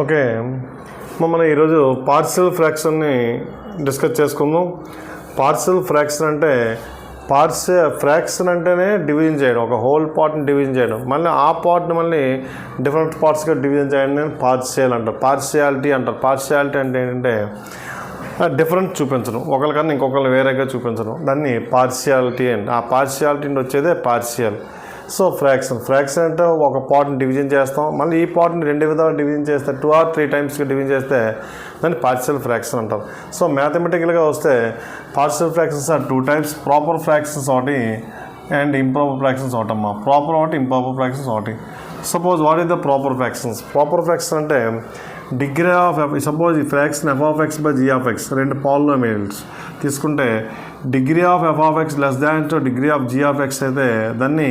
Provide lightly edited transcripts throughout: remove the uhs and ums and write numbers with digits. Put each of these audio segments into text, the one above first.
Okay, మనం ఈరోజు partial ఫ్రాక్షన్ని discuss చేసుకుందాం. పార్షియల్ ఫ్రాక్షన్ అంటే ఫ్రాక్షన్ అంటేనే డివిజన్ చేయడం, ఒక హోల్ పార్ట్ని డివిజన్ చేయడం, మళ్ళీ ఆ పార్ట్ని మళ్ళీ డిఫరెంట్ పార్ట్స్గా డివిజన్ చేయడం పార్షియల్ అంటారు, పార్షియాలిటీ అంటారు. పార్షియాలిటీ అంటే ఏంటంటే డిఫరెంట్ చూపించడం, ఒకరికన్నా ఇంకొకరిని వేరేగా చూపించడం, దాన్ని పార్షియాలిటీ అండి. ఆ పార్షియాలిటీని వచ్చేదే పార్షియల్. సో ఫ్రాక్షన్ అంటే ఒక పార్ట్ని డివిజన్ చేస్తాం, మళ్ళీ ఈ పార్ట్ని రెండు విధాలు డివిజన్ చేస్తే 2 or 3 టైమ్స్గా డివిజన్ చేస్తే దాన్ని పార్షియల్ ఫ్రాక్షన్ అంటారు. సో మ్యాథమెటికల్గా వస్తే partial fractions are 2 types, proper fractions ఒకటి అండ్ ఇంప్రాపర్ ఫ్రాక్షన్స్ ఒకటమ్మా. ప్రాపర్ ఒకటి, ఇంప్రాపర్ ఫ్రాక్షన్స్ ఒకటి. Suppose what is the proper fractions? Proper fraction అంటే డిగ్రీ ఆఫ్ సపోజ్ ఈ ఫ్రాక్షన్ f(x) by g(x) రెండు పాలినామియల్స్ తీసుకుంటే degree of f(x) less than to degree of g(x) అయితే దాన్ని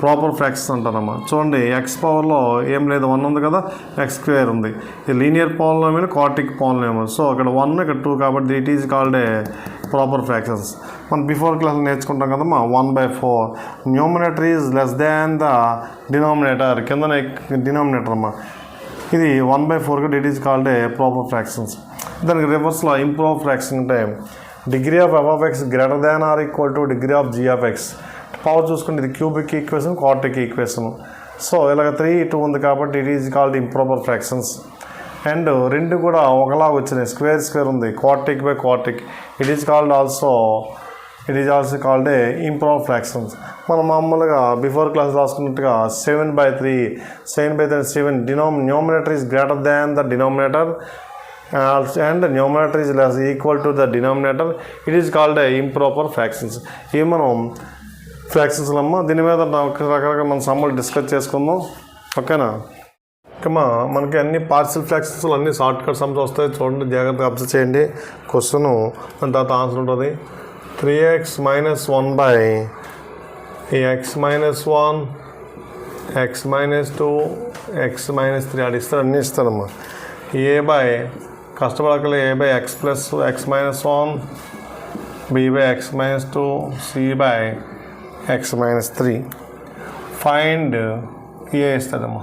proper fraction అంటారమ్మా. చూడండి, ఎక్స్ పవర్లో ఏం లేదు, 1 ఉంది కదా, x² ఉంది. ఇది linear polynomial, quadratic polynomial. So ఇక్కడ 1 ఇక్కడ 2 కాబట్టి it is called a proper fractions. మనం బిఫోర్ క్లాస్ నేర్చుకుంటాం కదమ్మా, 1/4 numerator is less than the denominator, కింద డినామినేటర్ అమ్మా. ఇది 1/4 it is called a proper fractions. దానికి రివర్స్లో ఇంప్రాపర్ ఫ్రాక్షన్ అంటే degree of f(x) greater than or equal to degree of g(x). Power చూసుకుంటే ఇది cubic equation, quadratic equation. So ఇలాగ 3/2 ఉంది కాబట్టి it is called improper fractions. And రెండు కూడా ఒకలా వచ్చినాయి, స్క్వేర్ ఉంది, quadratic by quadratic, it is also called a improper fractions. మనం మామూలుగా బిఫోర్ క్లాస్ రాసుకున్నట్టుగా 7/3 numerator is greater than the denominator and numerator is less equal to the denominator, it is called a improper fractions. ఇవి మనం fractions అమ్మ. దీని మీద రకరకాల మన సమ్మలు డిస్కస్ చేసుకుందాం, ఓకేనా? ఇంకా మనకి అన్ని పార్షియల్ ఫ్రాక్షన్స్ అన్ని షార్ట్ కట్ సమ్స్ వస్తాయి, చూడండి, జాగ్రత్తగా అబ్జర్వ్ చేయండి. క్వశ్చన్ దాని తర్వాత ఆన్సర్ ఉంటుంది. 3x - 1 by x - 1 x - 2 x - 3 అది ఇస్తారు, అన్నీ ఇస్తారమ్మా. a by కష్టపడకలే a by x plus x minus 1, b by x minus 2, c by x minus 3. Find a ఇస్తాడమ్మా.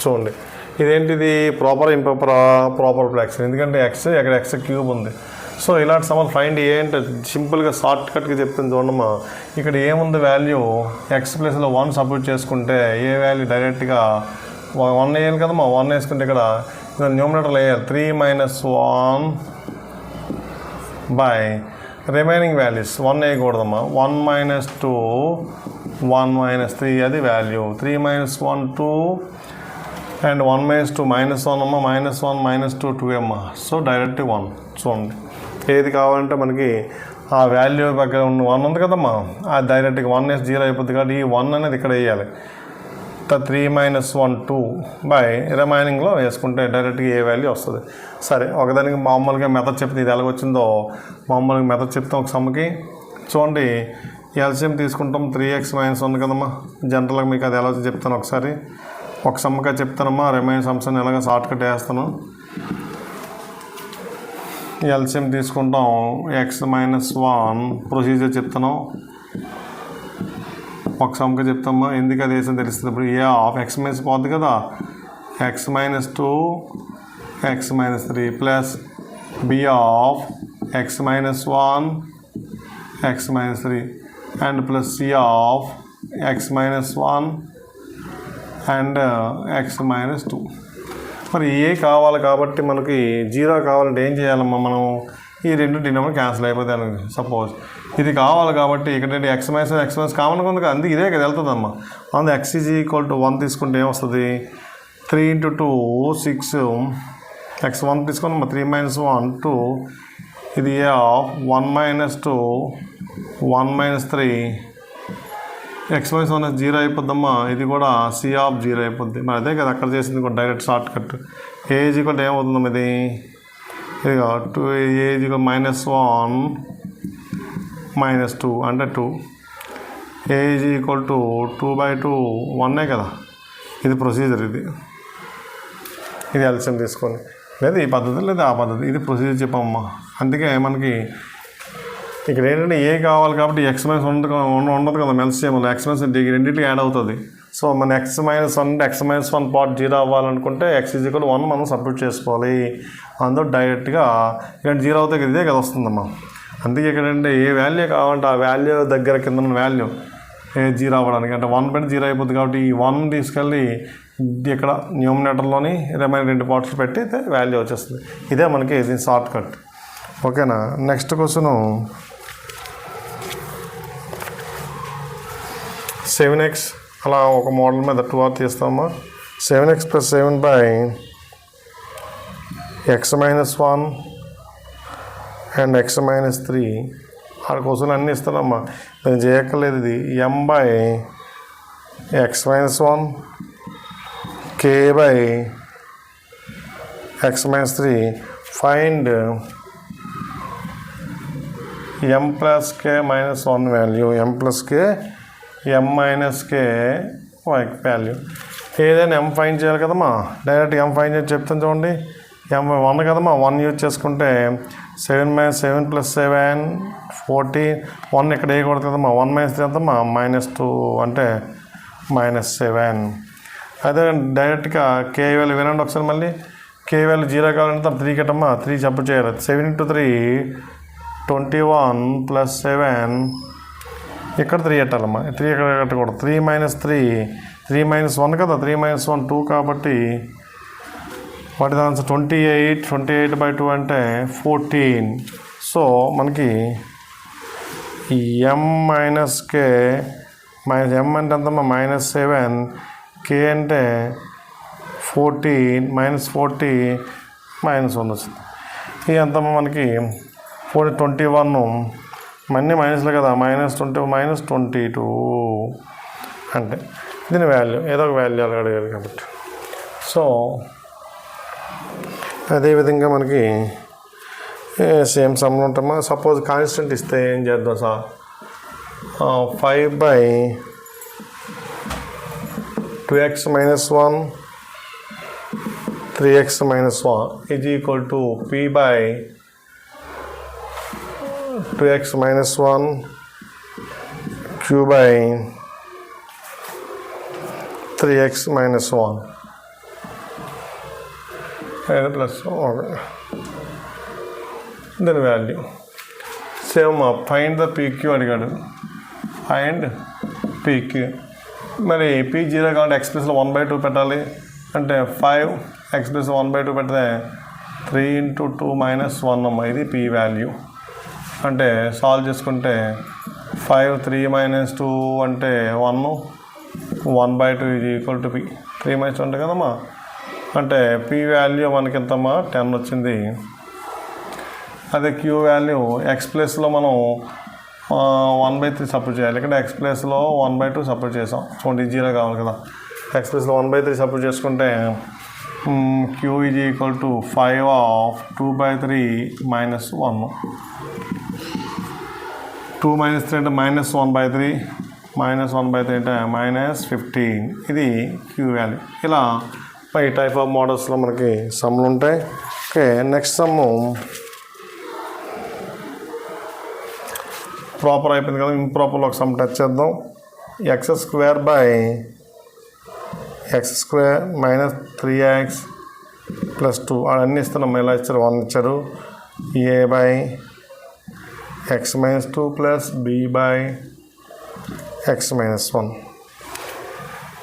చూడండి, ఇదేంటిది ప్రాపర్ ప్రాపర్ ఫ్రాక్షన్, ఎందుకంటే ఇక్కడ x³ ఉంది. సో ఇలాంటి సమాధానం ఫైండ్ ఏ అంటే సింపుల్గా షార్ట్ కట్గా చెప్తాను చూడమ్మా. ఇక్కడ ఏముంది వాల్యూ, x ప్లేస్లో 1 సబ్స్టిట్యూట్ చేసుకుంటే ఏ వాల్యూ డైరెక్ట్గా 1 వేయాలి కదమ్మా. 1 వేసుకుంటే ఇక్కడ న్యూమరేటర్లో వేయాలి 3 - 1 by రిమైనింగ్ వాల్యూస్ 1 వేయకూడదమ్మా. 1 - 2 1 - 3 అది వాల్యూ. 3 - 1 2 అండ్ 1 - 2 -1 అమ్మా, -1 - 2 2 అమ్మా. So direct 1. చూడండి, ఏది కావాలంటే మనకి ఆ వాల్యూ దగ్గర ఉన్న 1 ఉంది కదమ్మా, అది డైరెక్ట్గా 1 వేసి 0 అయిపోద్ది కాబట్టి ఈ 1 అనేది ఇక్కడ వేయాలి. 3 - 1 2 by రిమైనింగ్లో వేసుకుంటే డైరెక్ట్గా ఏ వాల్యూ వస్తుంది. సరే, ఒకదానికి మామూలుగా మెథడ్ చెప్తే ఇది ఎలాగొచ్చిందో మామూలుగా మెథడ్ చెప్తాం. ఒక సమ్కి చూడండి, ఎల్సిఎం తీసుకుంటాం. 3x - 1 కదమ్మా. జనరల్గా మీకు అది ఎలా చెప్తాను ఒకసారి, ఒక సమ్మగా చెప్తానమ్మా. రిమైనింగ్ సమ్స్ అని ఎలాగ షార్ట్ కట్ వేస్తాను. ఎల్సిఎం తీసుకుంటాం. x - 1 ప్రొసీజర్ చెప్తాను, ఒక సమ్గా చెప్తామా. ఎందుకు అది వేసిన తెలుస్తుంది. ఇప్పుడు ఏ ఆఫ్ x మైనస్ పోద్ది కదా, x - 2 x - 3 plus b of x - 1 x - 3 and plus c of x - 1 and x - 2. మరి ఏ కావాలి కాబట్టి మనకి 0 కావాలంటే ఏం చేయాలమ్మా, మనం ఈ రెండు డినామినేటర్ క్యాన్సిల్ అయిపోతాయి. సపోజ్ ఇది కావాలి కాబట్టి ఇక్కడ x - కామన్ ఉంది కదా, అందుకే ఇదే కదా వెళ్తుందమ్మా. అందులో x = 1 తీసుకుంటే ఏమొస్తుంది, 3 × 2 6 x 1 తీసుకొని 3 - 1 2 ఇది a ఆఫ్ 1 - 2 1 - 3 x - 1 0 అయిపోద్దమ్మా. ఇది కూడా c ఆఫ్ 0 అయిపోద్ది. మరి అదే కదా అక్కడ చేసింది కూడా డైరెక్ట్ షార్ట్ కట్. a = ఏమవుతుందమ్మా, ఇది 2 a = -1 - 2 అంటే 2 a = 2/2 1 కదా. ఇది ప్రొసీజర్, ఇది ఎల్సిఎం తీసుకొని, లేదా ఈ పద్ధతి లేదా ఆ పద్ధతి, ఇది ప్రొసీజర్ చెప్పమ్మా. అందుకే మనకి ఇక్కడ ఏంటంటే ఏ కావాలి కాబట్టి x - 1 ఉండదు కదా, ఎల్సిఎంలో x - రెండింటికి యాడ్ అవుతుంది. సో మన x - 1 అంటే x - 1 పార్ట్ 0 అవ్వాలనుకుంటే x = 1 మనం సబ్స్టిట్యూట్ చేసుకోవాలి. అందులో డైరెక్ట్గా ఇక్కడ 0 అవుతే ఇదే కదా వస్తుందమ్మా. అందుకే ఇక్కడంటే ఏ వాల్యూ కావాలంటే ఆ వాల్యూ దగ్గర కింద ఉన్న వాల్యూ 0 అవ్వడానికి అంటే 1 పెట్టి 0 అయిపోతుంది. కాబట్టి ఈ 1 తీసుకెళ్ళి ఇక్కడ న్యూమినేటర్లోని రిమైనింగ్ 2 పార్ట్స్ పెట్టి వాల్యూ వచ్చేస్తుంది. ఇదే మనకి ఇది షార్ట్ కట్. ఓకేనా. నెక్స్ట్ క్వశ్చను 7x అలా ఒక మోడల్ మీద 2r తీస్తామా. 7x + 7 / x - 1 and x - 3 ఆ క్వశ్చన్ అన్నీ ఇస్తానమ్మా. నేను చేయక్కర్లేదు. ఇది m/x - 1 k / x - 3 find m + k - 1 value m + k m - k value. ఏదైనా m ఫైండ్ చేయాలి కదమ్మా. డైరెక్ట్ m ఫైండ్ చేసి చెప్తాను చూడండి. m1 కదమ్మా. 1 యూజ్ చేసుకుంటే 7 - 7 + 7 14 1 ఇక్కడ వేయకూడదు కదమ్మా. 1 - 3 ఎంతమ్మా -2 అంటే -7. అదే డైరెక్ట్గా k వాల్యూ వినండి ఒకసారి. మళ్ళీ k వాల్యూ 0 కావాలంటే 3 కట్టమ్మా. 3 సపోర్ట్ చేయాలి. 7 × 3 21 + 7 ఇక్కడ 3 కట్టాలమ్మా. 3 ఇక్కడ కట్టకూడదు. 3 - 3 -1 కదా. 3 - 1 2 కాబట్టి వాటి దాని 28/2 అంటే 14. సో మనకి m - k m అంటే ఎంతమ్మా -7 k అంటే 14 -40 -1 వచ్చింది. ఇది ఎంతమ్మా మనకి 21 మన్నీ మైనస్లే కదా. -20 -22 అంటే దీని వాల్యూ ఏదో ఒక వాల్యూ అడిగారు కాబట్టి. సో అదేవిధంగా మనకి సేమ్ సమ్లు ఉంటామా. సపోజ్ కాన్స్టెంట్ ఇస్తే ఏం చేద్దాం sir. 5/2x - 1 3x - 1 = p/2x - 1 q/3x - 1 plus దాని value same. Find the PQ అడిగాడు. Find PQ. మరి P0 కావాలంటే x + 1/2 పెట్టాలి. అంటే 5x + 1/2 పెడితే 3 × 2 - 1 అమ్మ. ఇది P వాల్యూ. అంటే సాల్వ్ చేసుకుంటే 5 3 - 2 అంటే 1 1/2 = P. 3 - 2 అంటే కదమ్మా. అంటే P వాల్యూ మనకి ఎంతమ్మా 10 వచ్చింది. అదే Q వాల్యూ x ప్లేస్లో మనం 1/3 సపోర్ట్ చేయాలి. ఇక్కడ x ప్లేస్లో 1/2 సపోర్ట్ చేసాం. చూడండి 0 కావాలి కదా. x ప్లేస్లో 1/3 సపోర్ట్ చేసుకుంటే Q = 5/2/3 - 1 2 - 3 అంటే -1/3 -1/3 అంటే -15. ఇది Q వాల్యూ. ఇలా ఈ టైప్ ఆఫ్ మోడల్స్లో మనకి సమ్లు ఉంటాయి. ఓకే. నెక్స్ట్ సమ్ము ప్రాపర్ అయిపోయింది కదా. ఇంప్రాపర్లో ఒక సమ్ టచ్ చేద్దాం. x² - -3x + 2 అవన్నీ ఇస్తున్నాం. ఎలా ఇచ్చారు? 1 ఇచ్చారు. a/x - 2 + b/x - 1.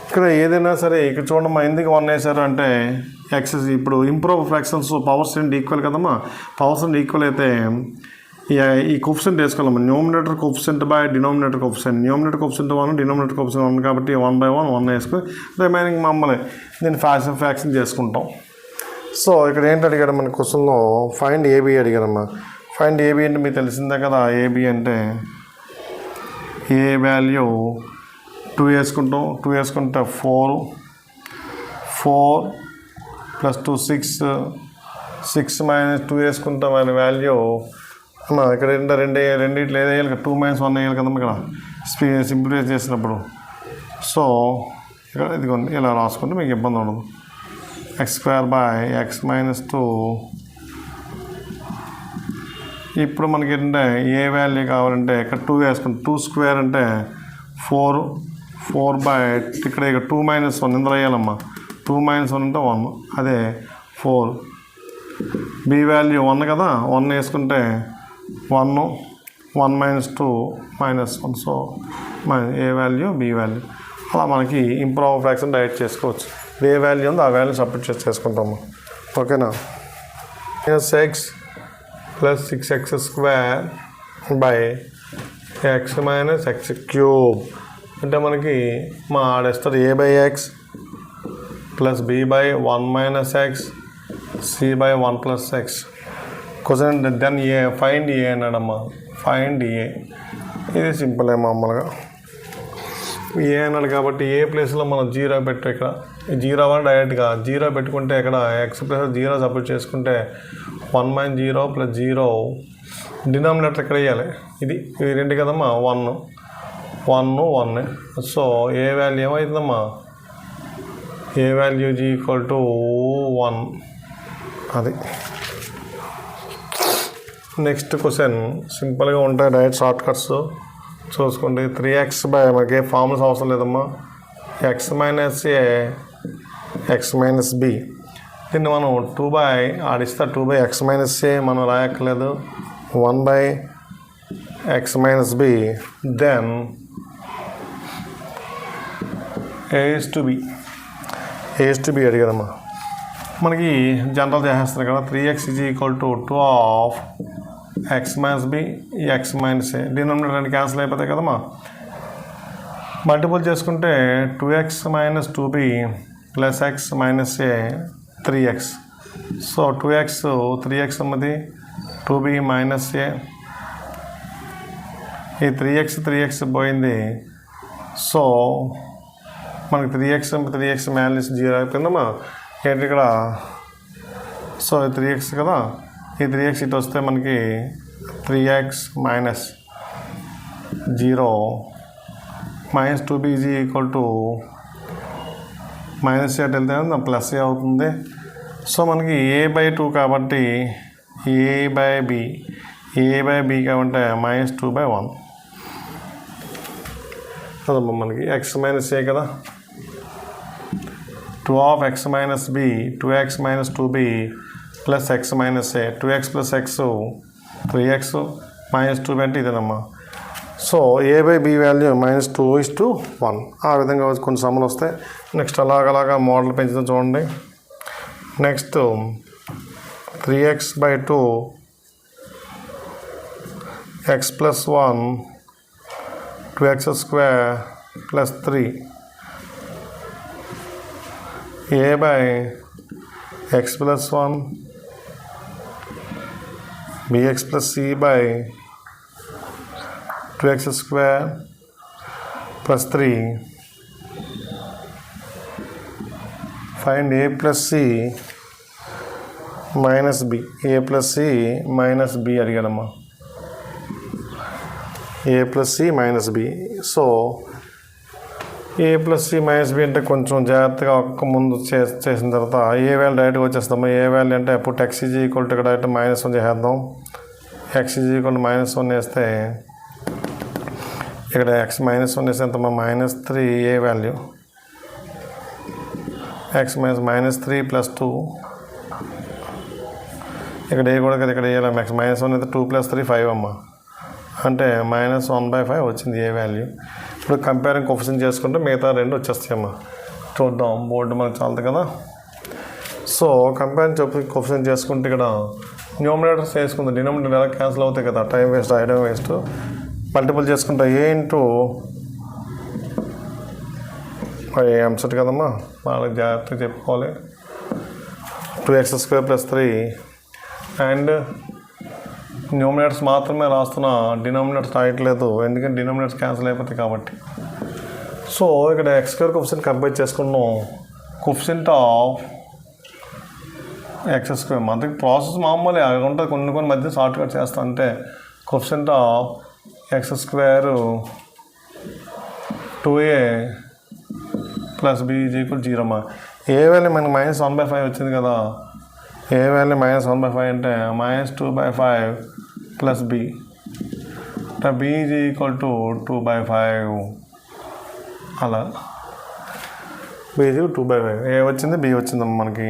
ఇక్కడ ఏదైనా సరే ఇక్కడ చూడమ్మా. ఎందుకు 1 వేశారు అంటే x ఇప్పుడు ఇంప్రూవ్ ఫ్రాక్షన్స్ పవర్స్ రెండు ఈక్వల్ కదమ్మా. పవర్స్ రెండు ఈక్వల్ అయితే ఈ కోఫిషియంట్ వేసుకోవాలమ్మా. Numerator coefficient / denominator coefficient. Numerator coefficient 1 denominator coefficient 1 కాబట్టి 1/1 వేసుకొని రిమైనింగ్ మామూలు దీన్ని ఫ్రాక్షన్ చేసుకుంటాం. సో ఇక్కడ ఏంటి అడిగాడు మన క్వశ్చన్లో? Find AB అడిగారమ్మా. ఫైండ్ AB అంటే మీకు తెలిసిందే కదా. AB అంటే ఏ వాల్యూ 2 వేసుకుంటాం. 2 వేసుకుంటే 4 + 2 6 6 - 2 వేసుకుంటాం. ఆయన వాల్యూ అమ్మా ఇక్కడ రెండిట్లో ఏదో వేయాలి కదా. 2 - 1 వేయాలి కదమ్మా ఇక్కడ సింప్లిఫై చేసినప్పుడు. సో ఇక్కడ ఇదిగోండి ఇలా రాసుకుంటే మీకు ఇబ్బంది ఉండదు. x² - x - 2. ఇప్పుడు మనకి ఏంటంటే ఏ వాల్యూ కావాలంటే ఇక్కడ 2 వేసుకుంటాం. 2² అంటే 4 4 ఇక్కడ 2 - 1 ఇందులో వేయాలమ్మా. 2 - 1 అంటే 1, అదే 4. బి వాల్యూ 1 కదా, 1 వేసుకుంటే 1, 1 - 2 -1. So a value b value. అలా మనకి ఇంప్రాపర్ ఫ్రాక్షన్ డైరెక్ట్ చేసుకోవచ్చు. ఏ వాల్యూ ఉందో ఆ వాల్యూ సబ్స్టిట్యూట్ చేసుకుంటాము. ఓకేనా. -x + 6x² by x - x³ అంటే మనకి ఆడేస్తారు a/x + b/1 - x c/1 + x. Question then find a అన్నాడమ్మా. ఫైండ్ ఏ, ఇది సింపుల్ మామూలుగా ఏ అన్నాడు కాబట్టి ఏ ప్లేస్లో మనం 0 పెట్టు. ఇక్కడ 0 అని డైరెక్ట్గా 0 పెట్టుకుంటే ఇక్కడ x ప్లస్ 0 సబ్స్టిట్యూట్ చేసుకుంటే 1 - 0 + 0 డినామినేటర్ ఇక్కడ వేయాలి. ఇది రెండు కదమ్మా, 1 1 1. So a value ఏమవుతుందమ్మా, A value = 1. అది నెక్స్ట్ క్వశ్చన్ సింపుల్గా ఉంటాయి, డైరెక్ట్ షార్ట్ కట్స్ చూసుకోండి. 3x మనకి ఏ ఫార్ములాస్ అవసరం లేదమ్మా. x - a x - b దీన్ని మనం 2 ఆడిస్తే 2x - a మనం రాయక్కర్లేదు. 1/x - b then a/b అడిగదమ్మా. మనకి జనరల్ చేసేస్తారు కదా. 3x = 2 x - b x - a denominator cancel అయిపోతాయి కదమ్మా. మల్టిపుల్ చేసుకుంటే 2x - 2b + x - a 3x. So 2x 3x ఉన్నది, 2b - a, ఈ 3x పోయింది. సో మనకి 3x మైనస్ 0 అయిపోయిందమ్మా. ఏంటి ఇక్కడ, సో 3x కదా, ఈ 3x ఇటు వస్తే మనకి 3x - 0 - 2b = -a అటు వెళ్తే ప్లస్ ఏ అవుతుంది. సో మనకి a/2 కాబట్టి a/b కాబట్టి -2/1 అదమ్మా. మనకి x - a కదా, 2x - b 2x - 2b + x - a 2x + x 3x -2b అంటే ఇదేనమ్మా. So a/b value -2:1. ఆ విధంగా కొన్ని సమ్మలు వస్తాయి. నెక్స్ట్ అలాగలాగా మోడల్ పెంచుతాం చూడండి. Next 3x/2 x + 1 2x² + 3 a/x + 1 bx + c/2x² + 3 find a + c - b. a + c - b అడిగాడమ్మా. a + c - b. So a + c - b అంటే కొంచెం జాగ్రత్తగా ఒక్క ముందు చేసిన తర్వాత ఏ వాల్యూ డైరెక్ట్గా వచ్చేస్తాము. ఏ వాల్యూ అంటే అప్పుడు x = ఇక్కడ డైరెక్ట్ -1 చేసేద్దాం. x = -1 వేస్తే ఇక్కడ x - 1 వేస్తే ఎంత -3 ఏ వాల్యూ, x - -3 + 2 ఇక్కడ ఏ కూడా కదా, ఇక్కడ వేయాలి. x - 1 అయితే 2 + 3 5 అమ్మ, అంటే -1/5 వచ్చింది ఏ వాల్యూ. ఇప్పుడు కంపేరింగ్ కోఎఫిషియంట్ చేసుకుంటే మిగతా రెండు వచ్చేస్తాయమ్మా. చూద్దాం, బోర్డు మనకు చాలదు కదా. సో కంపేరింగ్ కోఎఫిషియంట్ చేసుకుంటే ఇక్కడ న్యూమరేటర్స్ వేసుకుంది, డినామినేటర్ ఎలా క్యాన్సిల్ అవుతాయి కదా, time waste idea waste. Multiple చేసుకుంటే a × ఎంసెట్ కదమ్మా, వాళ్ళకి జాగ్రత్తగా చెప్పుకోవాలి. 2x² + 3 అండ్ న్యూమినేటర్స్ మాత్రమే రాస్తున్నా, డినామినేటర్స్ రాయట్లేదు, ఎందుకంటే డినామినేటర్స్ క్యాన్సిల్ అయిపోతాయి కాబట్టి. సో ఇక్కడ x² కోఎఫిషియంట్ కంపేర్ చేసుకున్నాం. కోఎఫిషియంట్ ఆఫ్ x², మనకి ప్రాసెస్ మామూలు అలా ఉంటుంది. కొన్ని మధ్య షార్ట్ కట్ చేస్తా అంటే coefficient of x² 2a + b = 0 అమ్మా. ఏ వాల్యూ మనకి -1/5 వచ్చింది కదా, ఏ వాల్యూ -1/5 అంటే -2/5 + b అంటే b = 2/5. అలా బీజీ 2/5 ఏ వచ్చింది బి వచ్చిందమ్మా మనకి.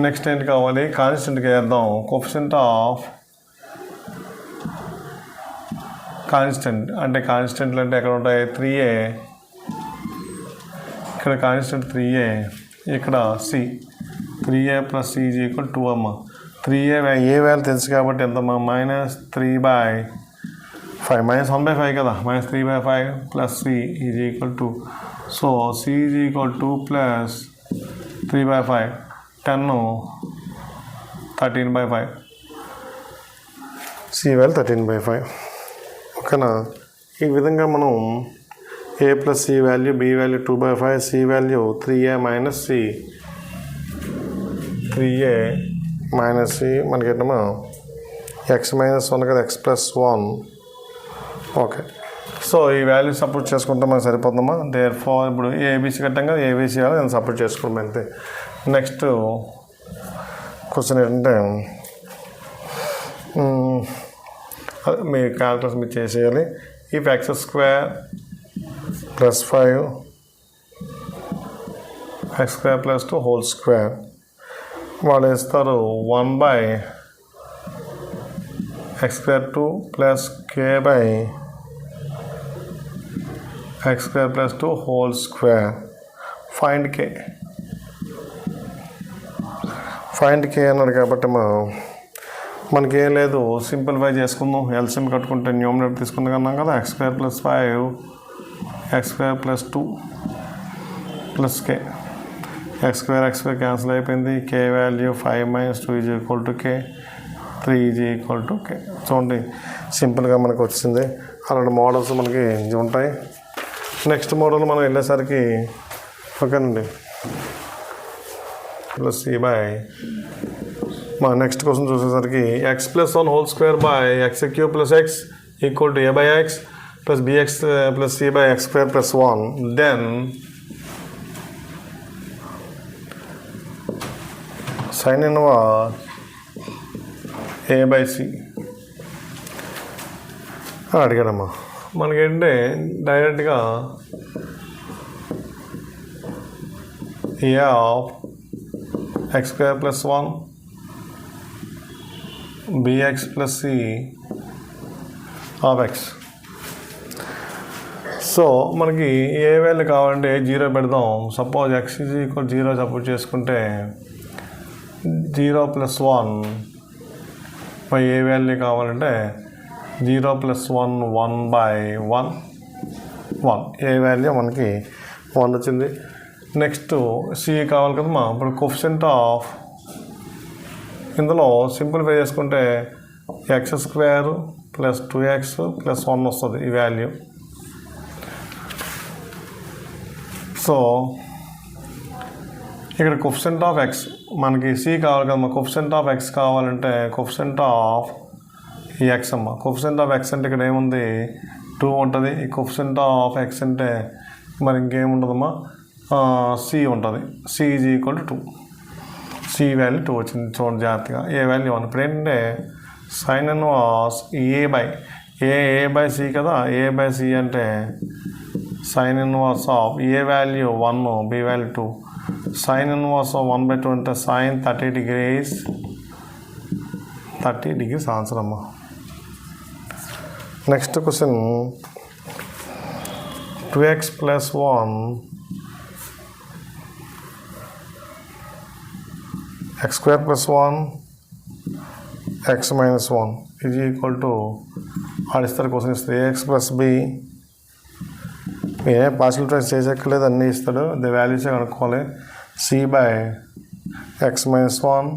నెక్స్ట్ ఏంటి కావాలి, కాన్స్టెంట్కి వేద్దాం. కోఎఫిషియంట్ ఆఫ్ కాన్స్టెంట్ అంటే కాన్స్టెంట్లు అంటే ఎక్కడ ఉంటాయి 3a, ఇక్కడ కాన్స్టెంట్ 3a, ఇక్కడ c 3a + c = 2 అమ్మ. 3a ఏ వాల్యూ తెలుసు కాబట్టి ఎంతమ్మా -3/5 -1/5 కదా, -3/5 + c = 2. So c = 2 + 3/5 10 13/5 c value 13/5. ఓకేనా. ఈ విధంగా మనం a + c value, b value 2/5, c value 3a - c 3a - c మనకి ఏంటమ్మా x - 1 కదా, x + 1. ఓకే. సో ఈ వాల్యూ సపోర్ట్ చేసుకుంటే మనకు సరిపోతుందమ్మా. దేర్ఫోర్ ఇప్పుడు ఏబీసీ కట్టంగా ఏబీసీ నేను సపోర్ట్ చేసుకోవడం అంతే. నెక్స్ట్ క్వశ్చన్ ఏంటంటే మీ క్యాల్కులస్ మీరు చేసేయాలి. If x² + 5 x² + 2 whole square వాళ్ళు వేస్తారు 1/x²2 + k/x² + 2 whole square. Find k అన్నాడు కాబట్టి మనకేం లేదు, సింప్లిఫై చేసుకుందాం. ఎల్సిఎం కట్టుకుంటే న్యూమరేటర్ తీసుకుందాం కన్నాం కదా, x² + 5 x² + 2 + k. x² cancel అయిపోయింది. k value 5 - 2 = k, 3 = k. చూడండి సింపుల్గా మనకు వచ్చింది. అలాంటి మోడల్స్ మనకి ఉంటాయి. నెక్స్ట్ మోడల్ మనం వెళ్ళేసరికి ఓకేనండి +c/, మా నెక్స్ట్ క్వశ్చన్ చూసేసరికి x + 1 whole square / x³ + x = a/x + bx + c/x² + 1. Then sin inverse a/c అడిగాడమ్మా. మనకేంటంటే డైరెక్ట్గా a of x² + 1 bx + c of x. So మనకి ఏ వాల్యూ కావాలంటే 0 పెడదాం. సపోజ్ x = 0 సపోజ్ చేసుకుంటే 0 + 1 ఏ వాల్యూ కావాలంటే 0 + 1 1/1 1 ఏ వాల్యూ మనకి 1 వచ్చింది. నెక్స్ట్ c కావాలి కదమ్మా. ఇప్పుడు కోఎఫిషియంట్ ఆఫ్ ఇందులో సింప్లిఫై చేసుకుంటే x² + 2x + 1 వస్తుంది ఈ వాల్యూ. సో ఇక్కడ కోఎఫిషియంట్ ఆఫ్ x మనకి c కావాలి కదమ్మా. కోఎఫిషియంట్ ఆఫ్ x కావాలంటే కోఎఫిషియంట్ ఆఫ్ ఈ x అమ్మ. కోఎఫిషియంట్ ఆఫ్ x అంటే ఇక్కడ ఏముంది 2 ఉంటుంది. ఈ కోఎఫిషియంట్ ఆఫ్ x అంటే మరి ఇంకేముంటుందమ్మా c ఉంటుంది. c = 2. c వాల్యూ 2 వచ్చింది. చూడండి జాగ్రత్తగా. ఏ వాల్యూ 1. ఇప్పుడు ఏంటంటే sin ఇన్వర్స్ a/c కదా, a/c అంటే sin inverse of a value 1 b value 2. sin inverse of 1/2 అంటే sin 30 degrees 30 degrees ఆన్సర్ అమ్మా. Next question 2x + 1 x² + 1 x - 1 ఆడిస్తారు క్వశ్చన్ ఇస్తారు. ax + b a partial fraction చేసేక్కర్లేదు, అన్నీ ఇస్తాడు. ది వాల్యూసే కనుక్కోవాలి. c/x - 1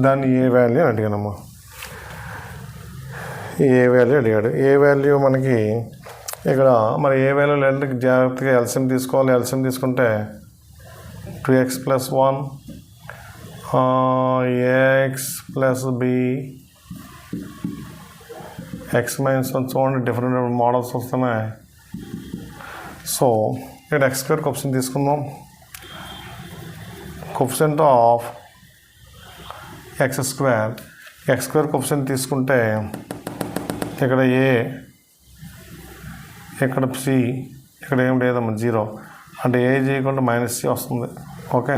దాన్ని ఏ వాల్యూ అడిగానమ్మా. ఏ వాల్యూ అడిగాడు. ఏ వాల్యూ మనకి ఇక్కడ మరి ఏ వాల్యూ లేదంటే జాగ్రత్తగా ఎల్సిఎం తీసుకోవాలి. ఎల్సిఎం తీసుకుంటే 2x + 1 ax + b x - 1 చూడండి డిఫరెంట్ మోడల్స్ వస్తున్నాయి. సో ఇక్కడ x² కోఎఫిషియంట్ తీసుకుందాం. కోఎఫిషియంట్ ఆఫ్ x² కోఎఫిషియంట్ తీసుకుంటే ఇక్కడ a, ఇక్కడ c ఇక్కడ ఏం లేదమ్మా 0 అంటే ఏ ఈజ్ ఈక్వల్ టు -c వస్తుంది. ఓకే,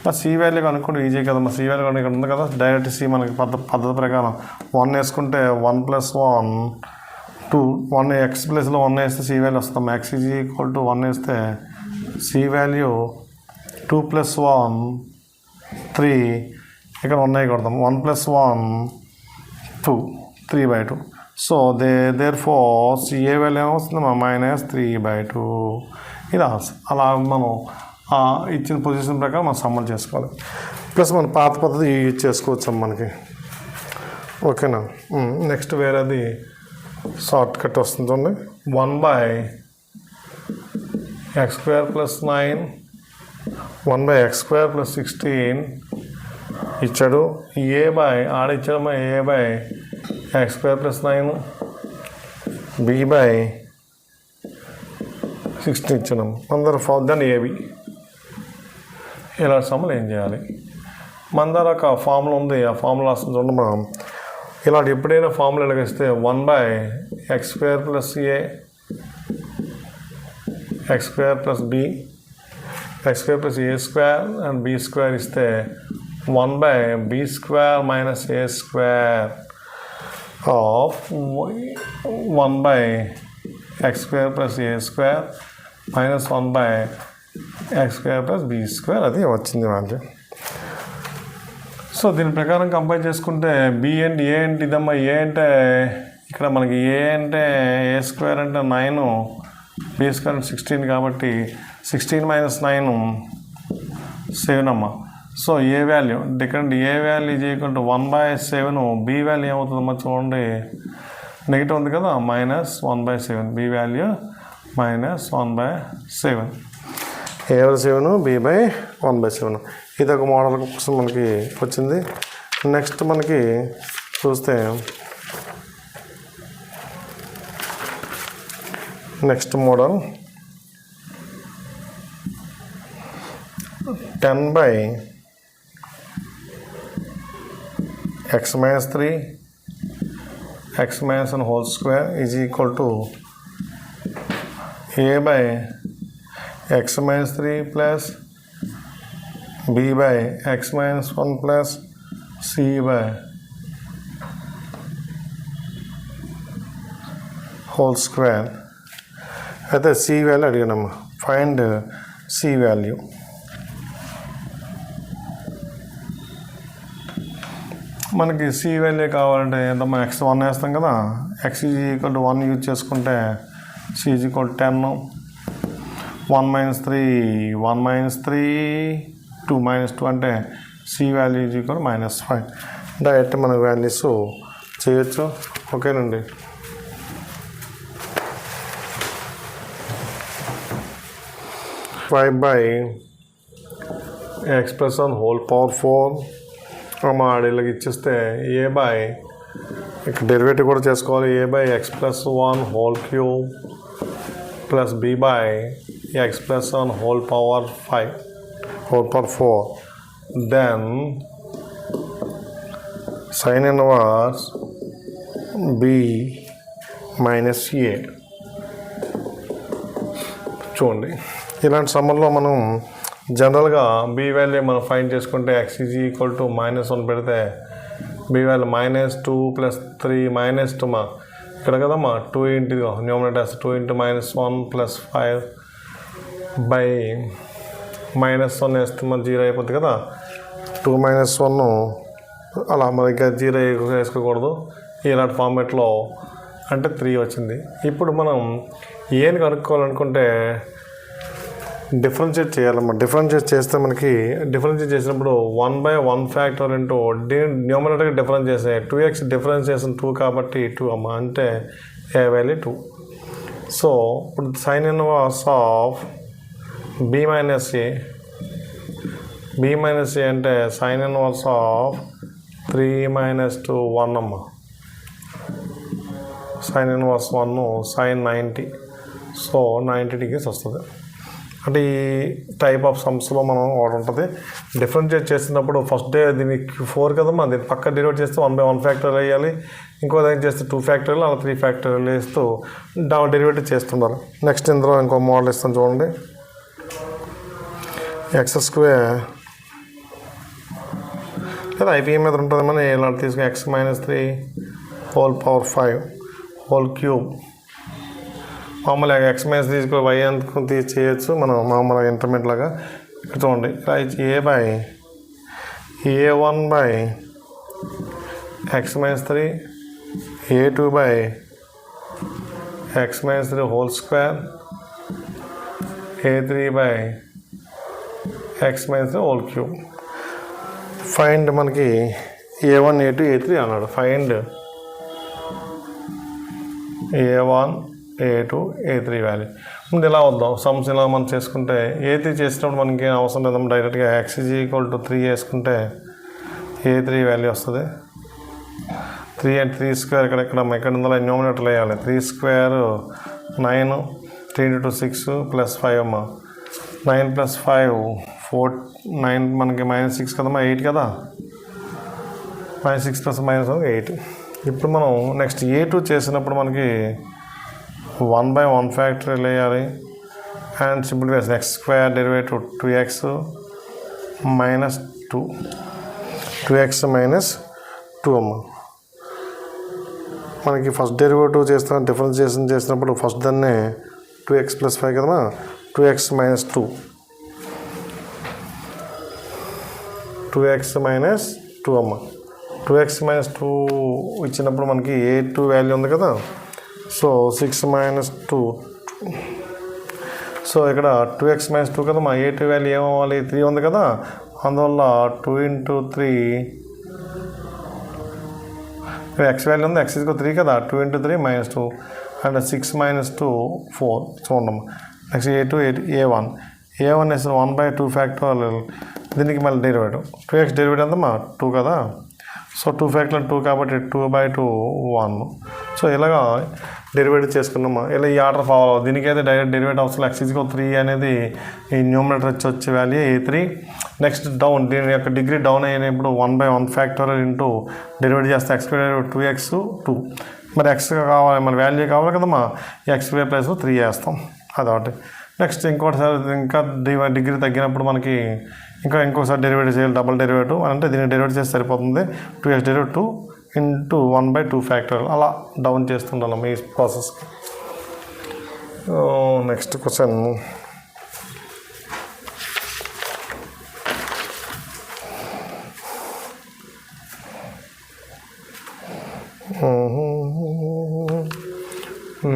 మరి సి వాల్యూ కనుక్కుంటే ఈజీ కదమ్మా. సి వాల్యూ కనుక ఇక్కడ ఉంది కదా, డైరెక్ట్ సి మనకి పద్ధతి ప్రకారం 1 వేసుకుంటే 1 + 1 2 1 ఎక్స్ ప్లేస్లో 1 వేస్తే సి వాల్యూ వస్తుంది. ఎక్స్ ఈజ్ ఈక్వల్ టు 1 వేస్తే సి వాల్యూ 2 + 1 3 ఇక్కడ 1 కొడతాం. 1 + 1 2 3/2. So there four a value ఏమొస్తుంది -3/2. ఇది ఆన్సర్. అలా మనం ఇచ్చిన పొజిషన్ ప్రకారం మనం సమ్మల్ చేసుకోవాలి. ప్లస్ మన పాత పద్ధతి యూజ్ చేసుకోవచ్చు మనకి. ఓకేనా. నెక్స్ట్ వేరేది షార్ట్ కట్ వస్తుంది. 1/x² + 9 1/x² + 16 ఇచ్చాడు. ఆడిచ్చాడు a/x² + 9 b/16 ఇచ్చాము. అందరూ దాన్ని ఏబి. ఇలాంటి సమ్మలు ఏం చేయాలి? మన దగ్గర ఒక ఫార్ములా ఉంది, ఆ ఫార్ములా వస్తుంది చూడండి. మనం ఇలాంటి ఎప్పుడైనా ఫార్ములా ఎలాగేస్తే 1/x² + a x² + b x² + a² and b² ఇస్తే 1/b² - a² of 1/x² + a² - 1/x² + b² అది వచ్చింది వాల్యూ. సో దీని ప్రకారం కంపేర్ చేసుకుంటే బి అండ్ ఏ అంటే ఇదమ్మా. ఏ అంటే ఇక్కడ మనకి ఏ అంటే a² అంటే 9, b² అంటే 16 కాబట్టి 16 - 9 7 అమ్మా. సో ఏ వాల్యూ ఇక్కడ a value is equal to 1/7. B value ఏమవుతుందమ్మా చూడండి, నెగిటివ్ ఉంది కదా, -1/7. B value -1/7. A/7 b/1/7. ఇది ఒక మోడల్ కోసం మనకి వచ్చింది. నెక్స్ట్ మనకి చూస్తే next model 10/x - 3 x - 1 whole square is equal to a/x - 3 plus b/x - 1 plus c/ whole square. అయితే సి వాల్యూ అడిగానమ్మా. Find c value. మనకి సి వాల్యూ కావాలంటే ఎంతమ్మా, x1 వేస్తాం కదా, x is equal to 1 use చేసుకుంటే c ఈజ్ ఈక్వల్ 10. 1 - 3 1 - 3 2 - 2 అంటే c value is equal -5. Direct మన వాల్యూస్ చేయొచ్చు. ఓకేనండి. by x + 1 whole power 4 ఆడిలకి ఇచ్చేస్తే ఇక్కడ డెరివేటివ్ కూడా చేసుకోవాలి. a/x + 1 whole cube plus b/x + 1 whole power 5 whole power 4. Then sin inverse b - a. చూడండి, ఇలాంటి సమ్మర్లో మనం జనరల్గా బి వాల్యూ మనం ఫైండ్ చేసుకుంటే x ఈజ్ ఈక్వల్ టు -1 పెడితే బి వాల్యూ -2 + 3 -2 మా ఇక్కడ కదమ్మా 2 ఇంటూ న్యూమరేటర్ 2 × -1 + 5 బై -1 వేస్తే మన 0 అయిపోతుంది కదా. 2 - 1 అలా మనకి 0 వేసుకోకూడదు. ఇలాంటి ఫార్మేట్లో అంటే 3 వచ్చింది. ఇప్పుడు మనం ఏని కనుక్కోవాలనుకుంటే డిఫరెన్షియేట్ చేయాలన్నమాట. డిఫరెన్షియేట్ చేస్తే మనకి డిఫరెన్షియేట్ చేసినప్పుడు 1/1 ఫ్యాక్టర్ ఇంటూ న్యూమరేటర్గా డిఫరెన్స్ చేసే 2x డిఫరెన్స్ చేసిన 2 కాబట్టి 2 అమ్మ అంటే a వాల్యూ 2. సో ఇప్పుడు sine inverse of b - a అంటే సైన్ ఇన్వర్స్ ఆఫ్ 3 - 2 1 అమ్మ. Sine inverse 1 sin 90. So 90 degrees వస్తుంది. అంటే ఈ టైప్ ఆఫ్ సమ్స్లో మనం వాడు ఉంటుంది. డిఫరెన్షియేట్ చేసినప్పుడు ఫస్ట్ డే దీనికి 4 కదమ్మా, దీన్ని పక్క డివైడ్ చేస్తే 1/1 ఫ్యాక్టోరియల్ వేయాలి, ఇంకో దానికి చేస్తే 2 ఫ్యాక్టోరియల్, అలా 3 ఫ్యాక్టోరియల్ వేస్తూ డెరివేటివ్ చేస్తున్నారు. నెక్స్ట్ ఇందులో ఇంకో మోడల్ ఇస్తాను చూడండి. x² లేదా ఐపీఎం మీద ఉంటుంది. మనం ఇలా తీసుకుని x-3 whole power 5 whole cube. మామూలుగా x-3 తీసుకొని y అనుకుని చేయొచ్చు మనం మామూలుగా ఇంటర్మీడియట్ లాగా. ఇక్కడ చూడండి, a1/x-3 a2/x-3 whole square a3/x-3 whole cube. Find మనకి a1 a2 a3 అన్నాడు. Find a1 a2 a3 value. ముందు ఇలా వద్దాం, సమ్స్ ఇలా మనం చేసుకుంటే a3 చేసినప్పుడు మనకి ఏం అవసరం లేదమ్మా, డైరెక్ట్గా x = 3 వేసుకుంటే a3 వాల్యూ వస్తుంది. 3 and 3 స్క్వేర్ ఇక్కడ ఇందులో న్యూమినేటర్ వేయాలి. 3 స్క్వేర్ 9, 3 × 2 6 + 5 అమ్మా. 9 + 5 4, 9 మనకి -6 కదమ్మా, 8 కదా. -6 + -8. ఇప్పుడు మనం నెక్స్ట్ a2 చేసినప్పుడు మనకి 1/1 ఫ్యాక్టోరియల్ వేయాలి. అండ్ సింపుల్ వేసి x² డెరివేటివ్ 2x - 2 2x - 2 అమ్మ. మనకి ఫస్ట్ డెరివేటివ్ చేస్తాం, డిఫరెన్షియేషన్ చేసినప్పుడు ఫస్ట్ దాన్నే 2x + 5 కదమ్మా, 2x - 2 2x - 2 అమ్మ. 2x - 2 ఇచ్చినప్పుడు మనకి a2 వాల్యూ ఉంది కదా. సో 6 - 2. సో ఇక్కడ 2x - 2 కదా, మా a2 వాల్యూ ఏమవ్వాలి, 3 ఉంది కదా. అందువల్ల 2 × 3 x వాల్యూ ఉంది, x = 3 కదా. 2 × 3 -2 అండ్ 6 - 2 4. చూడమ్మా. నెక్స్ట్ a1 వేసిన 1/2 ఫ్యాక్టోరియల్. దీనికి మళ్ళీ డెరివేటివ్ 2x డెరివేటివ్ అంతమ్మా 2 కదా. సో 2 ఫ్యాక్టోరియల్ 2 కాబట్టి 2/2 1. సో ఇలాగా డెరివేటివ్ చేసుకున్నామా. ఇలా ఈ ఆర్డర్ ఫాలో అవ్వాలి. దీనికైతే డైరెక్ట్ డెరివేటివ్ అవసరం. x = 3 అనేది ఈ న్యూమినేటర్ వచ్చే వాల్యూ a3. నెక్స్ట్ డౌన్, దీని యొక్క డిగ్రీ డౌన్ అయినప్పుడు 1/1 ఫ్యాక్టోరియల్ ఇంటూ డెరివేటివ్ చేస్తే x² 2x 2. మరి x కావాలి, మన వాల్యూ కావాలి కదమ్మా, x² + 3 వేస్తాం అదొకటి. నెక్స్ట్ ఇంకోటిసారి ఇంకా డిగ్రీ తగ్గినప్పుడు మనకి ఇంకోసారి డెరివేటివ్ చేయాలి, డబుల్ డెరివేటివ్ అంటే దీన్ని డెరివేటివ్ చేస్తే సరిపోతుంది. 2x డెరివేటివ్ ఇంటూ 1/2 ఫ్యాక్టోరియల్ అలా డౌన్ చేస్తుండాలి ఈ ప్రాసెస్కి. Next question.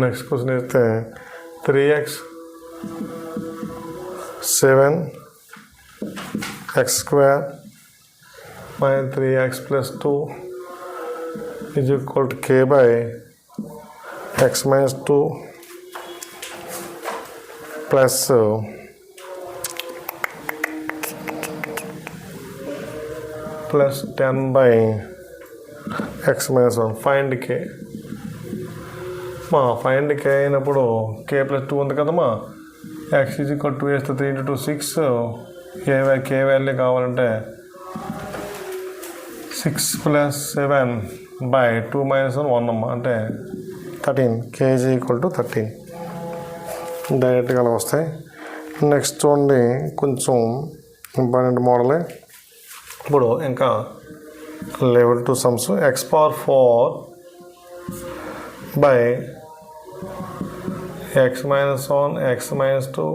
నెక్స్ట్ క్వశ్చన్ అయితే 3x 7 x² - 3x + 2 is equal to k/x - 2 plus 10/x - 1. Find k. Find k అయినప్పుడు k + 2 ఉంది కదమ్మా. x = 2 వేస్తే 3 × 2 6. k వాల్యూ కావాలంటే 6 + 7/2 - 1 అమ్మ, అంటే 13. k = 13. డైరెక్ట్గా అలా వస్తాయి. నెక్స్ట్ చూడండి, కొంచెం ఇంపార్టెంట్ మోడలే. ఇప్పుడు ఇంకా level 2 sums. x⁴/x - 1 x - 2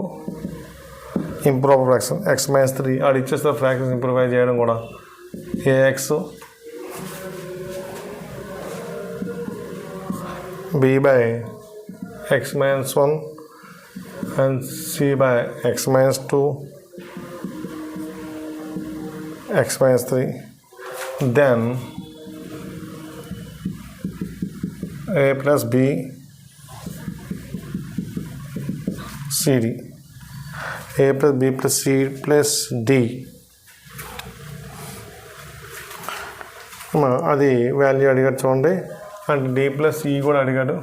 improper fraction. x - 3 ఆడు ఇచ్చేస్తారు ఫ్రాక్షన్స్ ఇంప్రూవైజ్ చేయడం కూడా. ax b/x - 1 and c/x - 2 x - 3. Then a + b cd. a + b + c + d. అది వాల్యూ అడిగాడు చూడండి. అండ్ d + e కూడా అడిగాడు.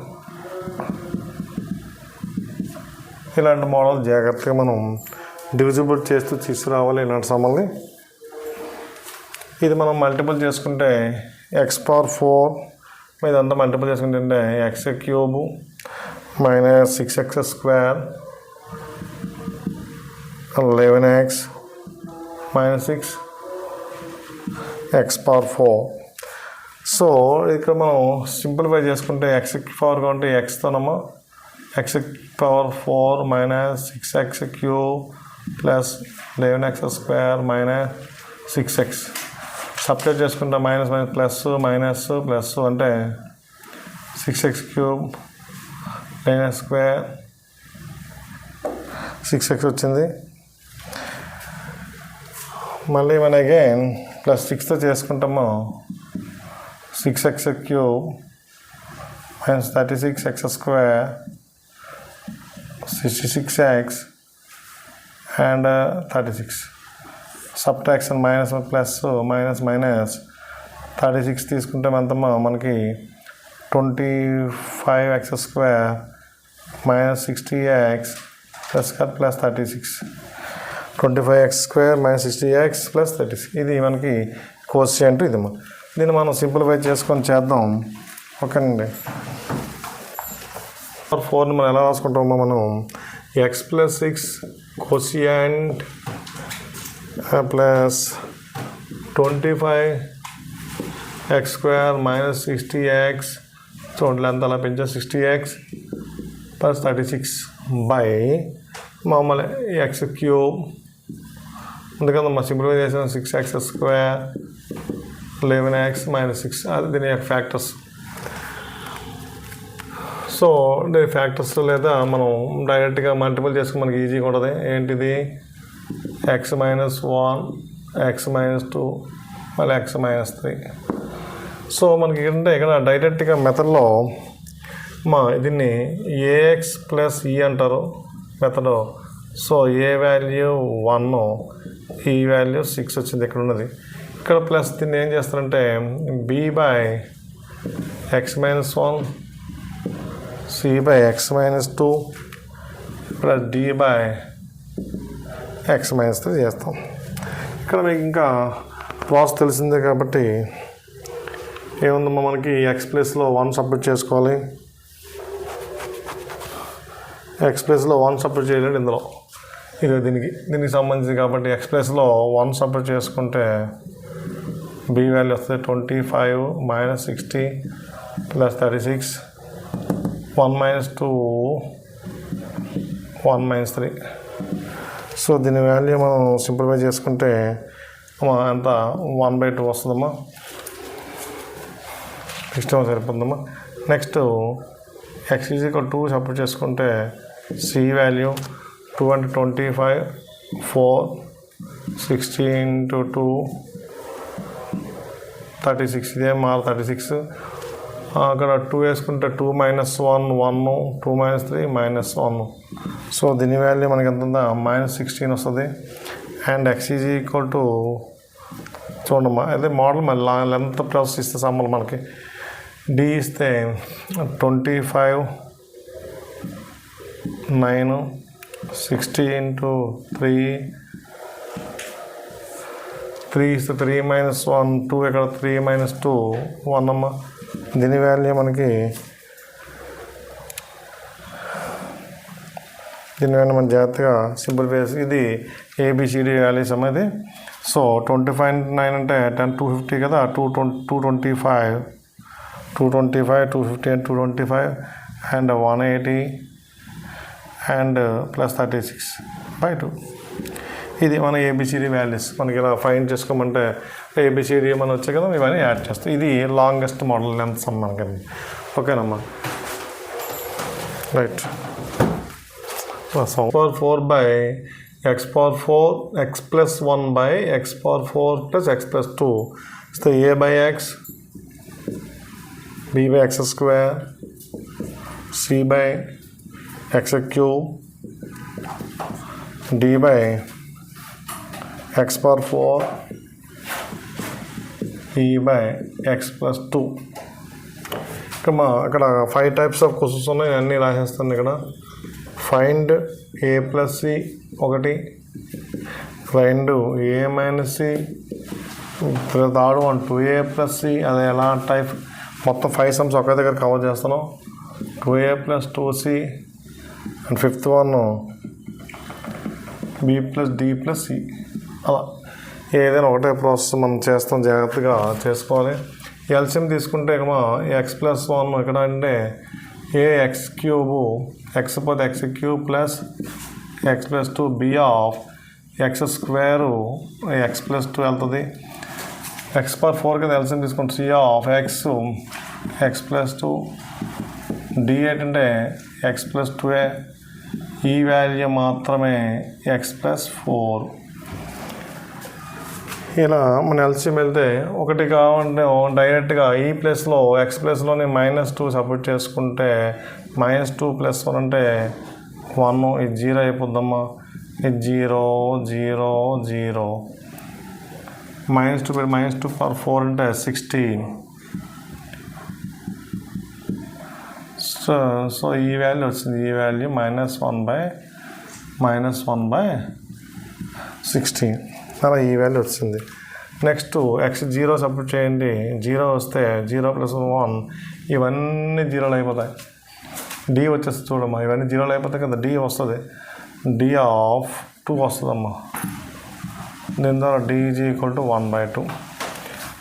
ఇలాంటి మోడల్ జాగ్రత్తగా మనం డివిజిబుల్ చేస్తూ తీసుకురావాలి ఇలాంటి సమ్మల్ని. ఇది మనం మల్టిపుల్ చేసుకుంటే x⁴ ఇదంతా మల్టిపుల్ చేసుకుంటే x³ minus 6x² 11x minus 6 x⁴. So ఇక్కడ మనం సింప్లిఫై చేసుకుంటే x⁴ ఉంటే xతోనమ్మా x⁴ minus 6x³ plus 11x² minus 6x. Subtract చేసుకుంటే మైనస్ మైనస్ ప్లస్ అంటే 6x³ 11x² 6x వచ్చింది. మళ్ళీ మన అగైన్ ప్లస్ 6తో చేసుకుంటాము 6x³ minus 36x² 66x and 36. Subtraction minus plus minus 36 తీసుకుంటే ఎంతమ్మా మనకి 25x² minus 60x plus 36. 25x² minus 60x plus 36. ఇది మనకి కోషియంట్. ఇది దీన్ని మనం సింప్లిఫై చేసుకొని చేద్దాం. ఓకేనండి. 4ని మనం ఎలా రాసుకుంటామో మనం x+6 quotient plus 25x² minus 60x చూడండి ఎంత అలా పెంచా 60x ప్లస్ 36 బై మామూలు x³ అందుకని మా సింప్లిఫై చేసిన 6x² 11x మైనస్ 6 అది దీని యొక్క ఫ్యాక్టర్స్. సో దీని ఫ్యాక్టర్స్ లేదా మనం డైరెక్ట్గా మల్టిపుల్ చేసుకుని మనకి ఈజీగా ఉంటుంది. ఏంటిది x-1 x-2 మళ్ళీ x-3. సో మనకి ఏంటంటే ఇక్కడ డైరెక్ట్గా మెథడ్లో దీన్ని ax ప్లస్ e అంటారు మెథడ్. సో ఏ వాల్యూ 1 ఈ వాల్యూ 6 వచ్చింది ఇక్కడ ఉన్నది. ఇక్కడ ప్లస్ దీన్ని ఏం చేస్తారంటే b by x-1 c by x-2 plus d by x-3 చేస్తాం. ఇక్కడ మీకు ఇంకా ప్రాసెస్ తెలిసిందే కాబట్టి ఏముందమ్మా మనకి x ప్లస్లో 1 సబ్మిట్ చేసుకోవాలి. x ప్లస్లో 1 సబ్మిట్ చేయలేడు ఇందులో. ఇది దీనికి సంబంధించి కాబట్టి x ప్లస్లో 1 సబ్మిట్ చేసుకుంటే b వాల్యూ వస్తుంది 25 minus 60 plus 36 1 minus 2 1 minus 3. So దీని వాల్యూ మనం సింప్లిఫై చేసుకుంటే ఎంత 1/2 వస్తుందమ్మా. నెక్స్ట్ సరిపోతుందమ్మా. నెక్స్ట్ x=2 సపరేట్ చేసుకుంటే c వాల్యూ 2 అంటే 25 4 60 into 2 36 ఇదే మార్ 36. అక్కడ 2 వేసుకుంటే 2 మైనస్ 1 1 2 మైనస్ 3 మైనస్ 1. సో దీని వాల్యూ మనకి ఎంత ఉందా మైనస్ 16 వస్తుంది. అండ్ x=, చూడమ్మా అదే మోడల్ మళ్ళీ లెంత్ ప్రాసెస్ ఇస్తే సమ్మలు మనకి d ఇస్తే 25 9 60 into 3 ఇస్తే 3 మైనస్ 1 2 ఇక్కడ 3 మైనస్ 2 1 అమ్మ. దీని వాల్యూ మనకి మనం జాగ్రత్తగా సింపుల్ వేసి ఇది ABCD వాల్యూస్ అమ్మ ఇది. సో 25 9 అంటే 10 250 కదా 225 250 and 225 and 180 and plus 36/2. ఇది మన ABCD వాల్యూస్ మనకి ఇలా ఫైండ్ చేసుకోమంటే ABCD మనం వచ్చే కదా ఇవన్నీ యాడ్ చేస్తాం. ఇది లాంగెస్ట్ మోడల్ లెంత్ సమ్ మనకి. ఓకేనమ్మా right. 4 by x⁴ x plus 1 by x⁴ plus x plus 2. So a by x b by x², c by x³, d by x⁴, e by x plus 2. అక్కడ 5 types of questions ఉన్నాయి. అన్నీ రాసేస్తాను ఇక్కడ find a plus c ఒకటి, find a minus c, third one 2a plus c. అది ఎలా type మొత్తం 5 sums ఒకే దగ్గర కవర్ చేస్తున్నాం. 2a plus 2c and fifth one b plus d plus c. అలా ఏదైనా ఒకటే ప్రాసెస్ మనం చేస్తాం, జాగ్రత్తగా చేసుకోవాలి. ఎల్సిఎం తీసుకుంటే ఎక్స్ ప్లస్ 1 ఇక్కడ అంటే ఏ ఎక్స్ క్యూబు, ఎక్స్ పోతే x cube plus x plus 2 b of x square x plus 2 వెళ్తుంది. ఎక్స్ పవర్ 4 కదా ఎల్సిఎం తీసుకుంటే c of x x plus 2 d ఏంటంటే ఎక్స్ ప్లస్ 2a, ఈ వాల్యూ మాత్రమే ఎక్స్ ప్లస్ 4. ఇలా మన ఎల్సిఎం వెళ్తే ఒకటి కావాలంటే డైరెక్ట్గా ఈ ప్లేస్లో ఎక్స్ ప్లస్లోని -2 సబ్మిట్ చేసుకుంటే -2 + 1 అంటే 1, ఇది 0 అయిపోద్దమ్మా. ఇది 0 0 0, -2 పవర్ 4 అంటే 16. సో ఈ వాల్యూ వచ్చింది, ఈ వాల్యూ -1/16 అలా ఈ వాల్యూ వచ్చింది. నెక్స్ట్ ఎక్స్ 0 సబ్మిట్ చేయండి, 0 వస్తే 0 + 1 ఇవన్నీ 0లు అయిపోతాయి. డి వచ్చేసి చూడమ్మా, ఇవన్నీ 0లు అయిపోతాయి కదా, డి వస్తుంది, డి ఆఫ్ 2 వస్తుందమ్మా. దీని ద్వారా డి ఈజ్ ఈక్వల్ టు 1/2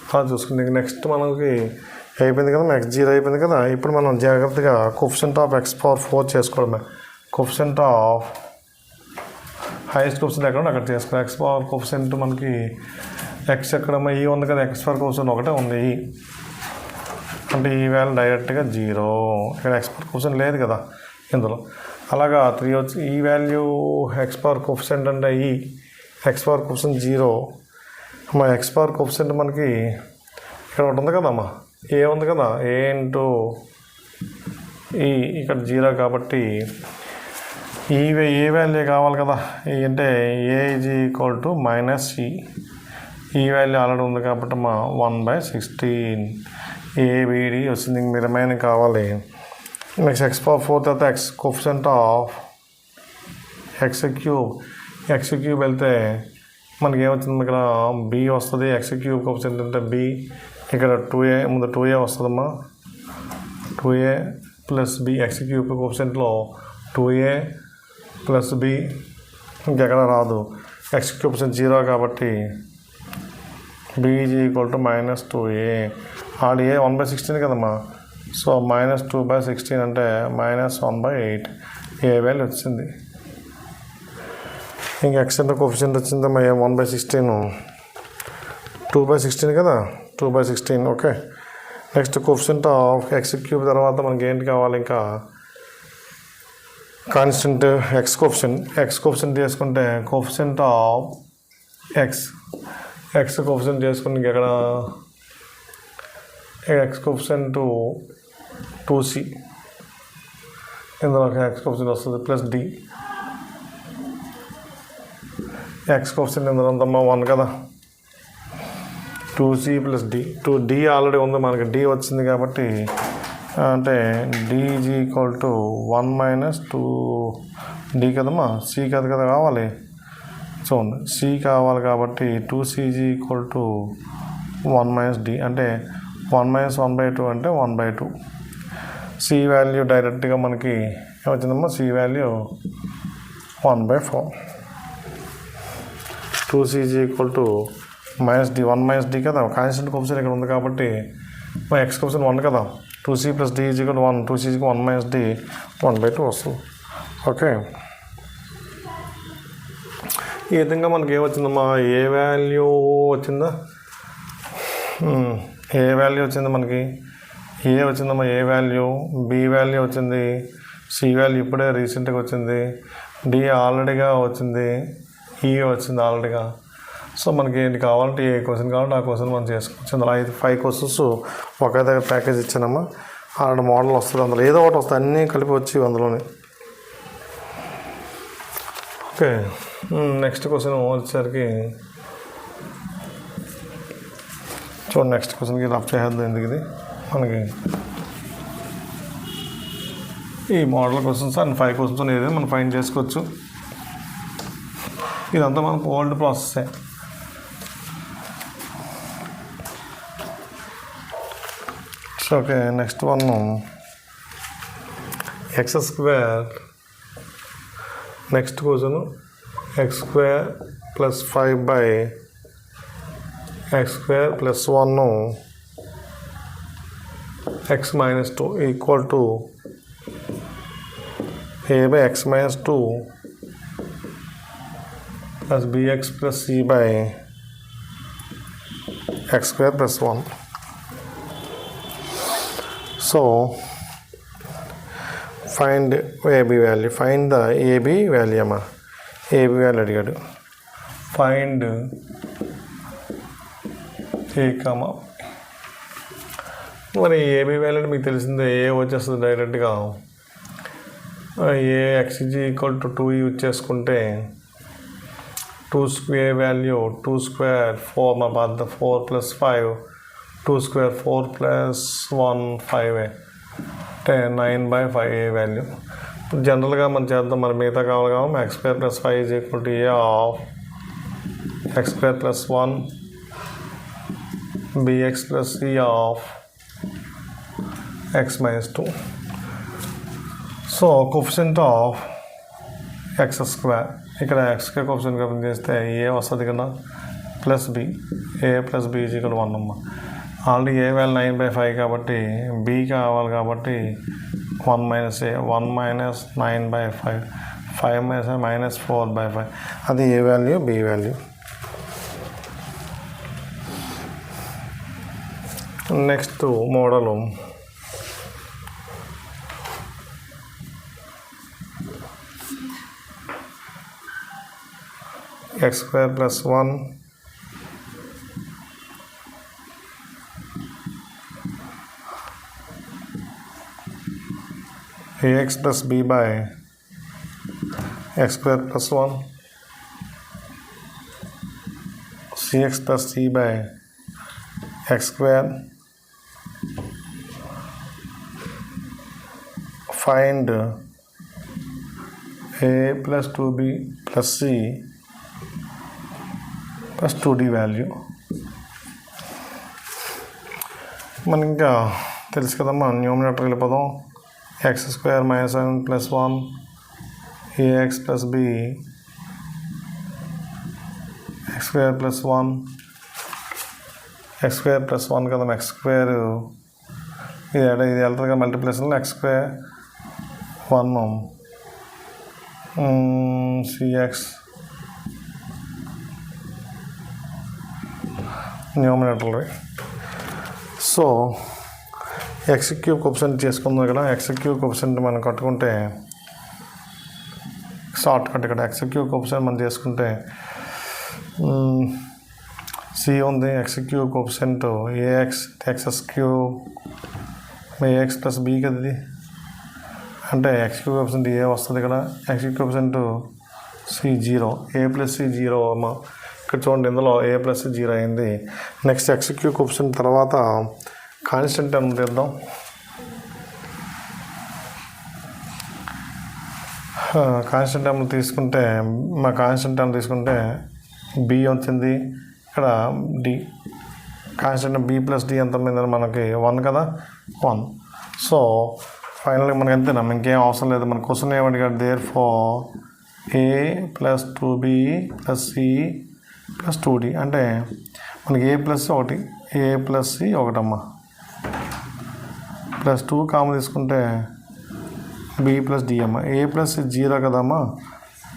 అలా చూసుకుంటే నెక్స్ట్ మనకి అయిపోయింది కదా, ఎక్స్ 0 అయిపోయింది కదా. ఇప్పుడు మనం జాగ్రత్తగా కోఎఫిషియంట్ ఆఫ్ ఎక్స్ పవర్ 4 చేసుకోవడమే. కోఎఫిషియంట్ ఆఫ్ హైయెస్ట్ కోఎఫిషియంట్ ఎక్కడ అక్కడ చేసుకోవాలి. ఎక్స్ పవర్ కోఎఫిషియంట్ మనకి ఎక్స్ ఎక్కడమ్మా ఈ ఉంది కదా, ఎక్స్ పవర్ కోఎఫిషియంట్ ఒకటే ఉంది ఈ, అంటే ఈ వాల్యూ డైరెక్ట్గా 0. ఇక్కడ ఎక్స్ పవర్ కోఎఫిషియంట్ లేదు కదా ఇందులో, అలాగా 3 వచ్చి ఈ వాల్యూ ఎక్స్ పవర్ కోఎఫిషియంట్ అంటే ఈ ఎక్స్ పవర్ కోఎఫిషియంట్ 0. మా ఎక్స్ పవర్ కోఎఫిషియంట్ మనకి ఇక్కడ ఒకటి ఉంది కదమ్మా, ఏ ఉంది కదా, ఏ ఇంటూ ఈ ఇక్కడ 0 కాబట్టి ఏ వాల్యూ కావాలి కదా, ఈ అంటే ఏ ఈజ్ ఈక్వల్ టు -e. ఈ వాల్యూ ఆల్రెడీ ఉంది కాబట్టి 1/16 ఏబిడి వచ్చింది. ఇంక రిమైనింగ్ కావాలి. నెక్స్ట్ ఎక్స్ పవర్ 4 తర్వాత x coefficient of x cube వెళ్తే మనకి ఏమవుతుంది, ఇక్కడ బి వస్తుంది. ఎక్స్ క్యూబ్ కోఎఫిషియంట్ అంటే బి, ఇక్కడ 2a ముందు 2a వస్తుందమ్మా, 2a + b. ఎక్స్ క్యూబ్ కోఎఫిషియంట్లో 2a + b ఇంకెక్కడ రాదు. ఎక్స్ క్యూబ్ కోఎఫిషియంట్ 0 కాబట్టి b is equal to -2a. ఆడ ఏ 1/16 కదమ్మా, సో -2/16 అంటే -1/8 ఏ వాల్యూ వచ్చింది. ఇంక ఎక్స్ అంటే కోఎఫిషియంట్ వచ్చిందమ్మా 1/16, 2/16 కదా, 2/16. Okay, next coefficient of x cube తర్వాత మనకి ఏంటి కావాలి, ఇంకా కాన్స్టెంట్ ఎక్స్ కోఎఫిషియంట్ చేసుకుంటే కోఎఫిషియంట్ ఆఫ్ ఎక్స్ కోఎఫిషియంట్ చేసుకుని ఇక్కడ ఎక్స్ కోఎఫిషియంట్ 2c, ఇందులో ఎక్స్ కోఎఫిషియంట్ వస్తుంది ప్లస్ డి. ఎక్స్ కోఎఫిషియంట్ ఇందులో ఉందమ్మా 1 కదా, 2c + d. 2d ఆల్రెడీ ఉంది మనకి, d వచ్చింది కాబట్టి అంటే d is equal to 1 - 2d కదమ్మా, c కదా కావాలి. చూడండి c కావాలి కాబట్టి 2c is equal to 1 - d అంటే 1 - 1/2 అంటే 1/2. c వాల్యూ డైరెక్ట్గా మనకి ఏమొచ్చిందమ్మా, c value 1/4. 2c is equal to -d, 1 - d కదా, కాన్స్టెంట్ కోఎఫిషియంట్ ఇక్కడ ఉంది కాబట్టి ఎక్స్ కోఎఫిషియంట్ 1 కదా, 2c + d is equal 1, 2c is 1 - d 1/2 వస్తుంది. ఓకే, ఈ విధంగా మనకి ఏమొచ్చిందమ్మా, ఏ వాల్యూ వచ్చిందా, ఏ వాల్యూ వచ్చింది మనకి, ఏ వచ్చిందమ్మా ఏ వాల్యూ, బి వాల్యూ వచ్చింది, సి వాల్యూ ఇప్పుడే రీసెంట్గా వచ్చింది, డి ఆల్రెడీగా వచ్చింది, ఈ వచ్చింది ఆల్రెడీగా. సో మనకి ఏంటి కావాలంటే ఏ క్వశ్చన్ కావాలంటే ఆ క్వశ్చన్ మనం చేసుకోవచ్చు. అందులో 5 క్వశ్చన్స్ ఒకే దగ్గర ప్యాకేజ్ ఇచ్చానమ్మా, ఆల్రెడీ మోడల్ వస్తుంది, అందులో ఏదో ఒకటి వస్తుంది, అన్నీ కలిపి వచ్చి అందులోనే. ఓకే, నెక్స్ట్ క్వశ్చన్ వచ్చేసరికి చూడండి, నెక్స్ట్ క్వశ్చన్కి రఫ్ చేద్దాం. ఎందుకు ఇది మనకి ఈ మోడల్ క్వశ్చన్స్ అండ్ 5 క్వశ్చన్స్ ఏదైనా మనం ఫైండ్ చేసుకోవచ్చు. ఇదంతా మనకు ఓల్డ్ ప్రాసెస్సే. So okay, next one x square. Next question x square plus 5 by x square plus 1 x minus 2 equal to a by x minus 2 plus bx plus c by x square plus 1. So find ab value. Find the ab value amma. ab value అడిగాడు. Find a comma. మరి ab value అంటే మీకు తెలిసిందే. a వచ్చేస్తుంది డైరెక్ట్గా a x is equal to 2 use చేసుకుంటే 2 square value 2 square 4 మా బాధ 4 plus 5 2 square 4 plus 1 5 9/5 a value. జనరల్గా మనం చేద్దాం, మరి మిగతా కావాలి x square plus 5 is equal to a of x square plus 1 b x plus c of x minus 2. So coefficient of x square, ఇక్కడ ఎక్స్ స్క్వేర్ కోఫిషియంట్ కంపెనీ చేస్తే a వస్తుంది కదా plus b, a plus b is ఇక్కడ 1 అమ్మ. Already ఏ value 9/5 కాబట్టి B కావాలి కాబట్టి 1 minus ఏ 1 minus 9/5 5 minus 4/5 అది a value b value. Next model x square plus 1 ax plus b by x square plus 1 cx plus c by x square. Find a plus 2b plus c plus 2d value. మనం ఇంకా తెలుసు కదమ్మా, numerator వెళ్ళిపోదాం. X square minus 7 plus 1 a x plus b x square plus 1 x square plus 1 కదా x square ఇది వెళ్తుందిగా మల్టిప్లికేషన్లో x square 1 c x న్యూమినేటర్లు. సో ఎక్స్ క్యూబ్ కోఎఫిషియంట్ చేసుకుందాం. ఇక్కడ ఎక్స్ క్యూబ్ కోఎఫిషియంట్ మనం కట్టుకుంటే షార్ట్ కట్, ఇక్కడ ఎక్స్ క్యూబ్ కోఎఫిషియంట్ మనం చేసుకుంటే సి ఉంది, ఎక్స్ క్యూబ్ కోఎఫిషియంట్ ఏఎక్స్ ఎక్స్ఎస్ క్యూబ్ ఏఎక్స్ ప్లస్ బి కదా ఇది, అంటే ఎక్స్ క్యూబ్ కోఎఫిషియంట్ ఏ వస్తుంది. ఇక్కడ x cube coefficient c 0 a plus c 0 అమ్మ. ఇక్కడ చూడండి, ఇందులో ఏ ప్లస్ 0 అయింది. నెక్స్ట్ ఎక్స్ క్యూబ్ కోఎఫిషియంట్ తర్వాత కాన్స్టెంట్ టర్మ్ తీద్దాం. కాన్స్టెంట్ టర్మ్ తీసుకుంటే బి వచ్చింది, ఇక్కడ d constant b plus d ఎంత మీద మనకి 1 కదా 1. సో ఫైనల్గా మనకి అంతేనా, ఇంకేం అవసరం లేదు. మన క్వశ్చన్ ఏమడిగాడు, there four a plus 2b plus c plus 2d అంటే మనకి a plus 1 a plus c 1 అమ్మ ప్లస్ 2 కామన్ తీసుకుంటే బి ప్లస్ డి అమ్మ. ఏ ప్లస్ 0 కదమ్మా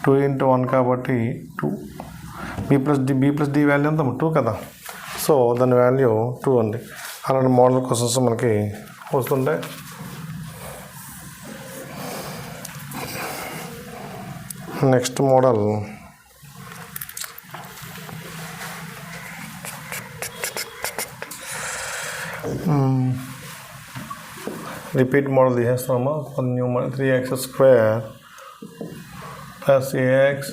2 × 1 కాబట్టి 2. బి ప్లస్ డి వాల్యూ ఎంత 2 కదా. సో దాని వాల్యూ 2 అండి. అలాంటి మోడల్ క్వశ్చన్స్ మనకి వస్తుంటాయి. నెక్స్ట్ మోడల్ రిపీట్ మోడల్ తీసేస్తున్నామా. New model 3x square plus a x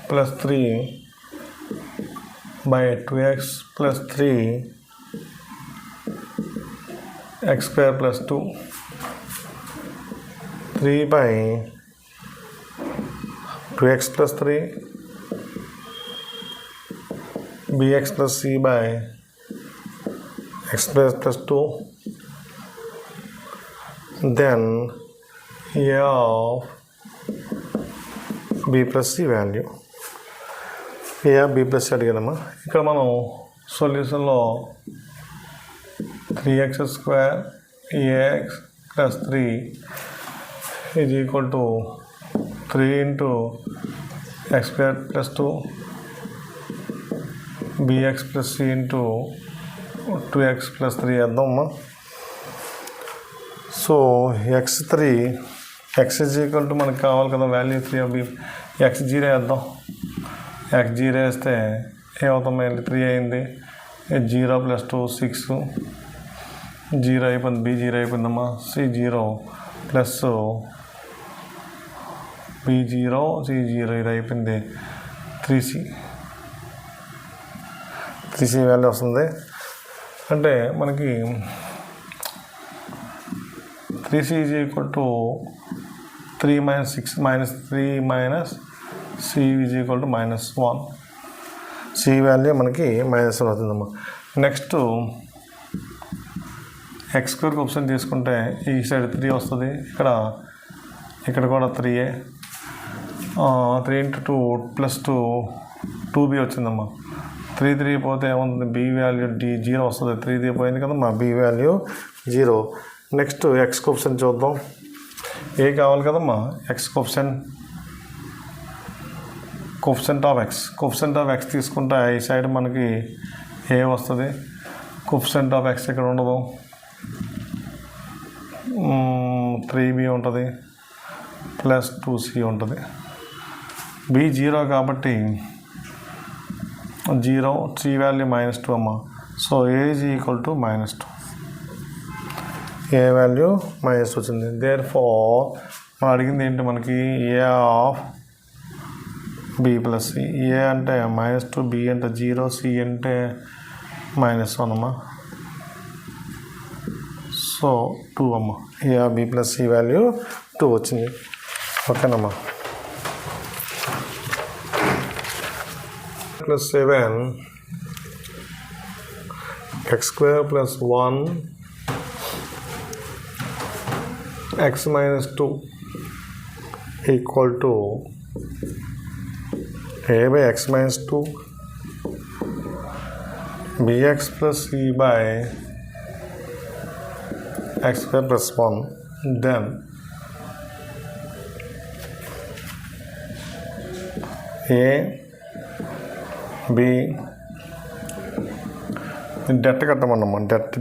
plus 3 by 2x plus 3 x square plus 2 3/2x plus 3 bx plus c by x square plus 2 then a of b plus c value a of b plus c అడిగానమ్మా. ఇక్కడ మనం సొల్యూషన్లో 3x square ax plus 3 is equal to 3 into x square plus 2 bx plus c into 2x plus 3 వేద్దామమ్మా. So x is equal to మనకు కావాలి కదా value 3 of b, x 0 వేద్దాం. x 0 వేస్తే ఏమవుతాం, 3 అయింది, 0 plus 2 6, 0 అయిపోయింది, b 0 అయిపోయిందమ్మా, c 0 ప్లస్ b 0 c 0 ఇది అయిపోయింది, 3c వాల్యూ వస్తుంది. అంటే మనకి 3c is equal to 3 - 6 -3 - c is equal to -1. c value మనకి -1 అవుతుందమ్మా. నెక్స్ట్ ఎక్స్ స్క్వేర్కి ఆప్షన్ తీసుకుంటే ఈ సైడ్ 3 వస్తుంది, ఇక్కడ కూడా 3a, 3 × 2 + 2 2b వచ్చిందమ్మా. 3 పోతే ఏముంది, b వాల్యూ 0 వస్తుంది, 3 పోయింది కదమ్మా, b value 0. Next X option చూద్దాం. ఏ కావాలి కదమ్మా, ఎక్స్ కోఫిషియంట్ ఆఫ్ ఎక్స్ తీసుకుంటే ఈ సైడ్ మనకి ఏ వస్తుంది, కోఫిషియంట్ ఆఫ్ ఎక్స్ ఇక్కడ ఉండదు, 3b ఉంటుంది ప్లస్ 2c ఉంటుంది. b 0 కాబట్టి 0, c వాల్యూ -2 అమ్మా. So A is equal to -2, A value minus వచ్చింది. దేర్ ఫోర్ మనం అడిగింది ఏంటి, మనకి ఏ ఆఫ్ b ప్లస్ సి. ఏ అంటే -2, b అంటే 0, c అంటే -1 అమ్మా. సో 2 అమ్మా, a of b plus c value 2 వచ్చింది. ఓకేనమ్మా. Plus 7 x² + 1 x - 2 equal to a by x - 2 bx plus c by x² + 1. Then a b det కట్టమన్నమ్మా, డెట్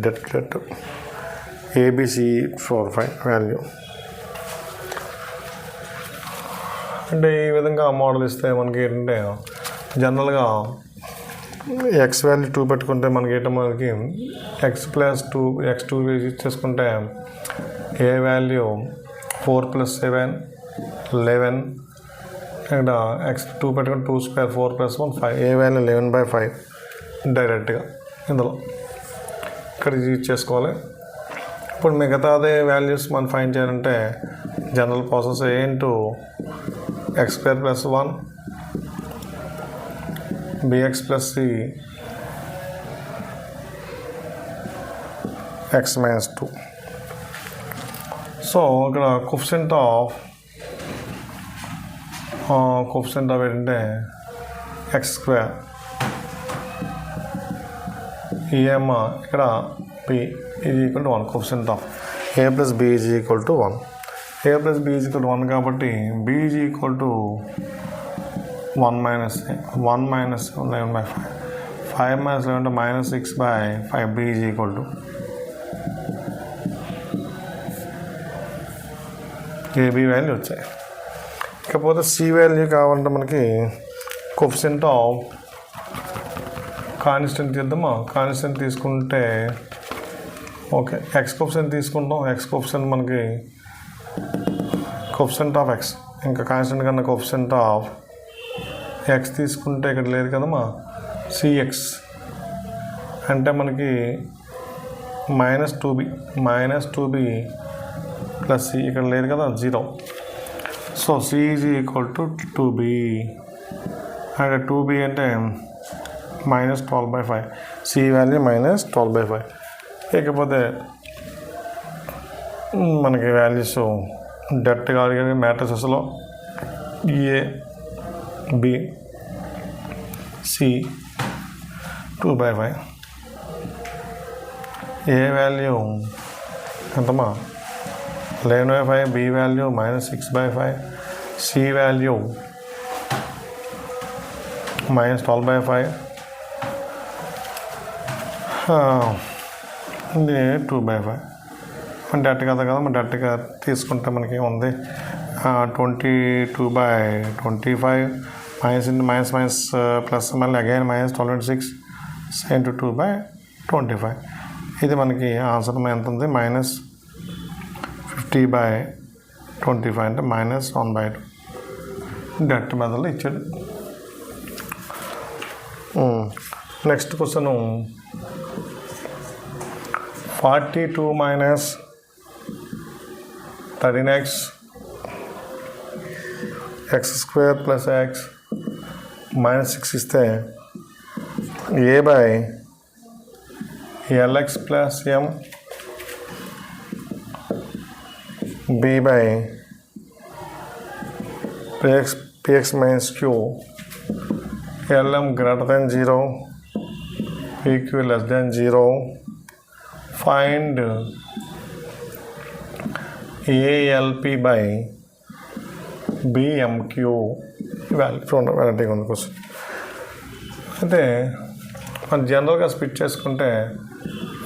ABC 4 5 వాల్యూ. అంటే ఈ విధంగా మోడల్ ఇస్తే మనకి ఏంటంటే జనరల్గా ఎక్స్ వాల్యూ 2 పెట్టుకుంటే మనకి మనకి x + 2 x2 చేసుకుంటే ఏ వాల్యూ 4 + 7 11, ఇక్కడ x2 పెట్టుకుంటే 2² 4 + 1 5, ఏ వాల్యూ 11/5 డైరెక్ట్గా ఇందులో ఇక్కడ యూజ్ చేసుకోవాలి. ఇప్పుడు మిగతాదే వాల్యూస్ మనం ఫైండ్ చేయాలంటే general process a × x² + 1 bx plus c x - 2. So ఇక్కడ కోఫిషియంట్ ఆఫ్ ఏంటంటే x², ఏమ ఇక్కడ b is equal to 1, coefficient of a + b is equal to 1, a + b is equal to 1 కాబట్టి b is equal to 1 - 11/5, 5 - 11 అంటే -6/5, b is equal to AB value వచ్చాయి. ఇకపోతే c value కావాలంటే మనకి coefficient of constant తీద్దామా. Constant తీసుకుంటే okay, X coefficient తీసుకుంటాం. X coefficient మనకి coefficient of X, ఇంకా కాన్స్టెంట్ కన్నా కోఫిషియంట్ ఆఫ్ ఎక్స్ తీసుకుంటే ఇక్కడ లేదు కదమ్మా, cx అంటే మనకి -2b ప్లస్ సి ఇక్కడ లేదు కదా 0. So c is equal to 2b. అంటే 2b అంటే -12/5. C value -12/5. ఇకపోతే మనకి వాల్యూస్ డెట్ కాదు కానీ మ్యాట్రిసెస్లో a b c 2/5. A value ఎంతమా 11/5. B value -6/5. C value -12/5. ఇది 2/5. మన డెట్ కదా మన డెట్గా తీసుకుంటే మనకి ఏముంది 22/25 మైనస్ ప్లస్ మళ్ళీ అగైన్ -12/6 into 2/25. ఇది మనకి ఆన్సర్ ఎంత ఉంది -50/25 అంటే -1/2 డెట్ మెథడ్లో ఇచ్చాడు. Next question 42 - 13x x² + x -6 ఇస్తే a/lx + m b/px - q lm > 0 pq < 0. Find ALP/BMQ value. చూడండి వెరైటీగా ఉంది క్వశ్చన్. అయితే మనం జనరల్గా స్ప్లిట్ చేసుకుంటే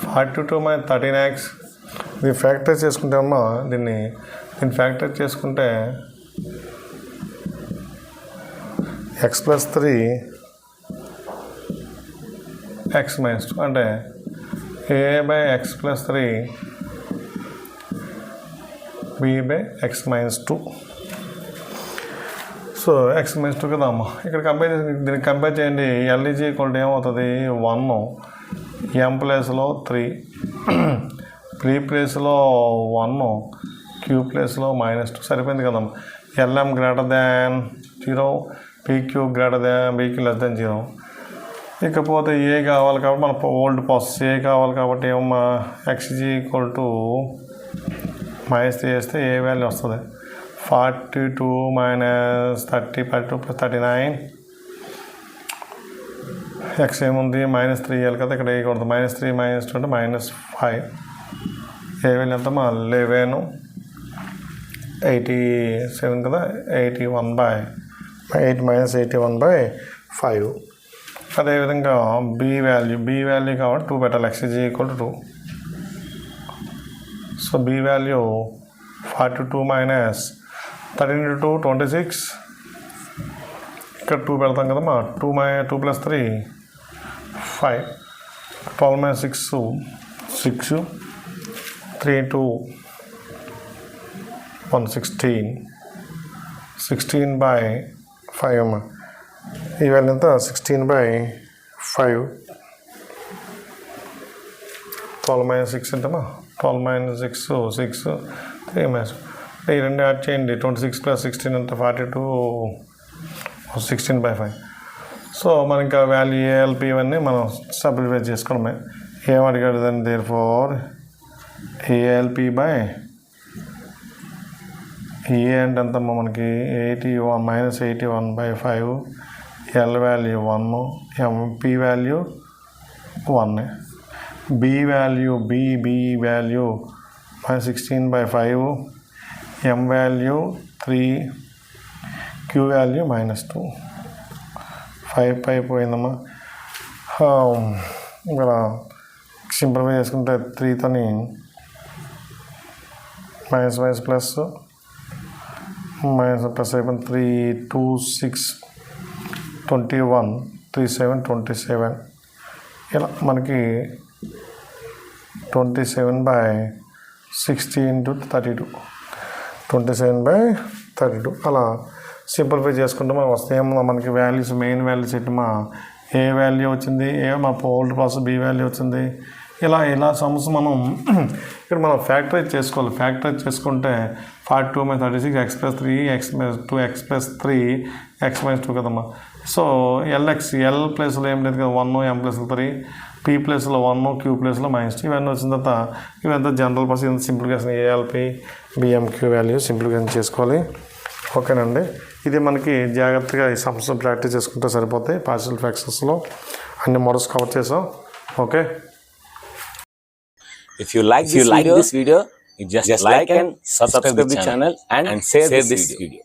42 - 13x దీన్ని ఫ్యాక్టర్ చేసుకుంటే దీన్ని ఫ్యాక్టర్ చేసుకుంటే x + 3 x - 2 అంటే a/x + 3 b/x - 2. సో x - 2 కదా అమ్మ. ఇక్కడ దీనికి కంపేర్ చేయండి. L = ఏమవుతుంది 1, m ప్లేస్లో 3, p ప్లేస్లో 1, q ప్లేస్లో -2 సరిపోయింది కదమ్మా. lm > 0 pq > bq < 0. ఇకపోతే ఏ కావాలి కాబట్టి మన ఓల్డ్ ప్రాసెస్ ఏ కావాలి కాబట్టి ఏమమ్మా x = -3 వేస్తే ఏ వాల్యూ వస్తుంది 42 - 30 + 39 x ఏముంది -3 వేయాలి కదా. ఇక్కడ వేయకూడదు. -3 - 2 అంటే -5. ఏ వాల్యూ ఎంతమ్మా 11 87 కదా 81/5. అదేవిధంగా బి వాల్యూ కాబట్టి 2 పెట్టాలి. x = 2. So b value 42 - 13 × 2 26. ఇక్కడ 2 పెడతాం కదమ్మా. 2 + 3 5. 12 - 6 6. 3 × 2 116. 16/5 అమ్మా. ఈ వాల్యూ ఎంత 16/5. 12 - 6 ఎంతమ్మా 12 - 6 6 3 - ఈ రెండు యాడ్ చేయండి. 26 + 16 అంటే 42 16/5. సో మనం ఇంకా వాల్యూ ALP ఇవన్నీ మనం సబ్స్టిట్యూట్ చేసుకోవడమే. ఏం అడిగాడు దాన్ని therefore ALP/A అంటే ఎంతమ్మా మనకి 81 - 81/5. L value 1, p value 1. b value -16/5. m value 3. q value -2. 5 పోయిందమ్మా. ఇక్కడ సింప్లిఫై చేసుకుంటే 3తోని ప్లస్ అయిపోయింది. 3 2 6 21 3 7 27. ఇలా మనకి 27/60 × 32. 27/32 అలా సింప్లిఫై చేసుకుంటే మనం వస్తాయేమో మనకి వాల్యూస్ మెయిన్ వాల్యూస్ ఏంటమ్మా ఏ వాల్యూ వచ్చింది మా ఓల్డ్ ప్రాసెస్ బి వాల్యూ వచ్చింది ఇలా సమ్స్ మనం ఇక్కడ మనం ఫ్యాక్టరైజ్ చేసుకోవాలి. ఫ్యాక్టరైజ్ చేసుకుంటే 42 - 36 x + 3 x - 2 x + 3 x - 2 కదమ్మా. సో ఎల్ ప్లేస్లో ఏం లేదు కదా, 1 m + 3 p ప్లేస్లో 1 q ప్లేస్లో -2 ఇవన్నీ వచ్చిన తర్వాత ఇవంతా general person simplification ALP BMQ value simplification చేసుకోవాలి. ఓకేనండి. ఇది మనకి జాగ్రత్తగా ఈ సమ్స్ ప్రాక్టీస్ చేసుకుంటే సరిపోతాయి. పార్షియల్ ఫ్రాక్షన్స్లో అన్ని మోడల్స్ కవర్ చేసాం. Okay. If you like this video, you just like and subscribe the channel and share this video.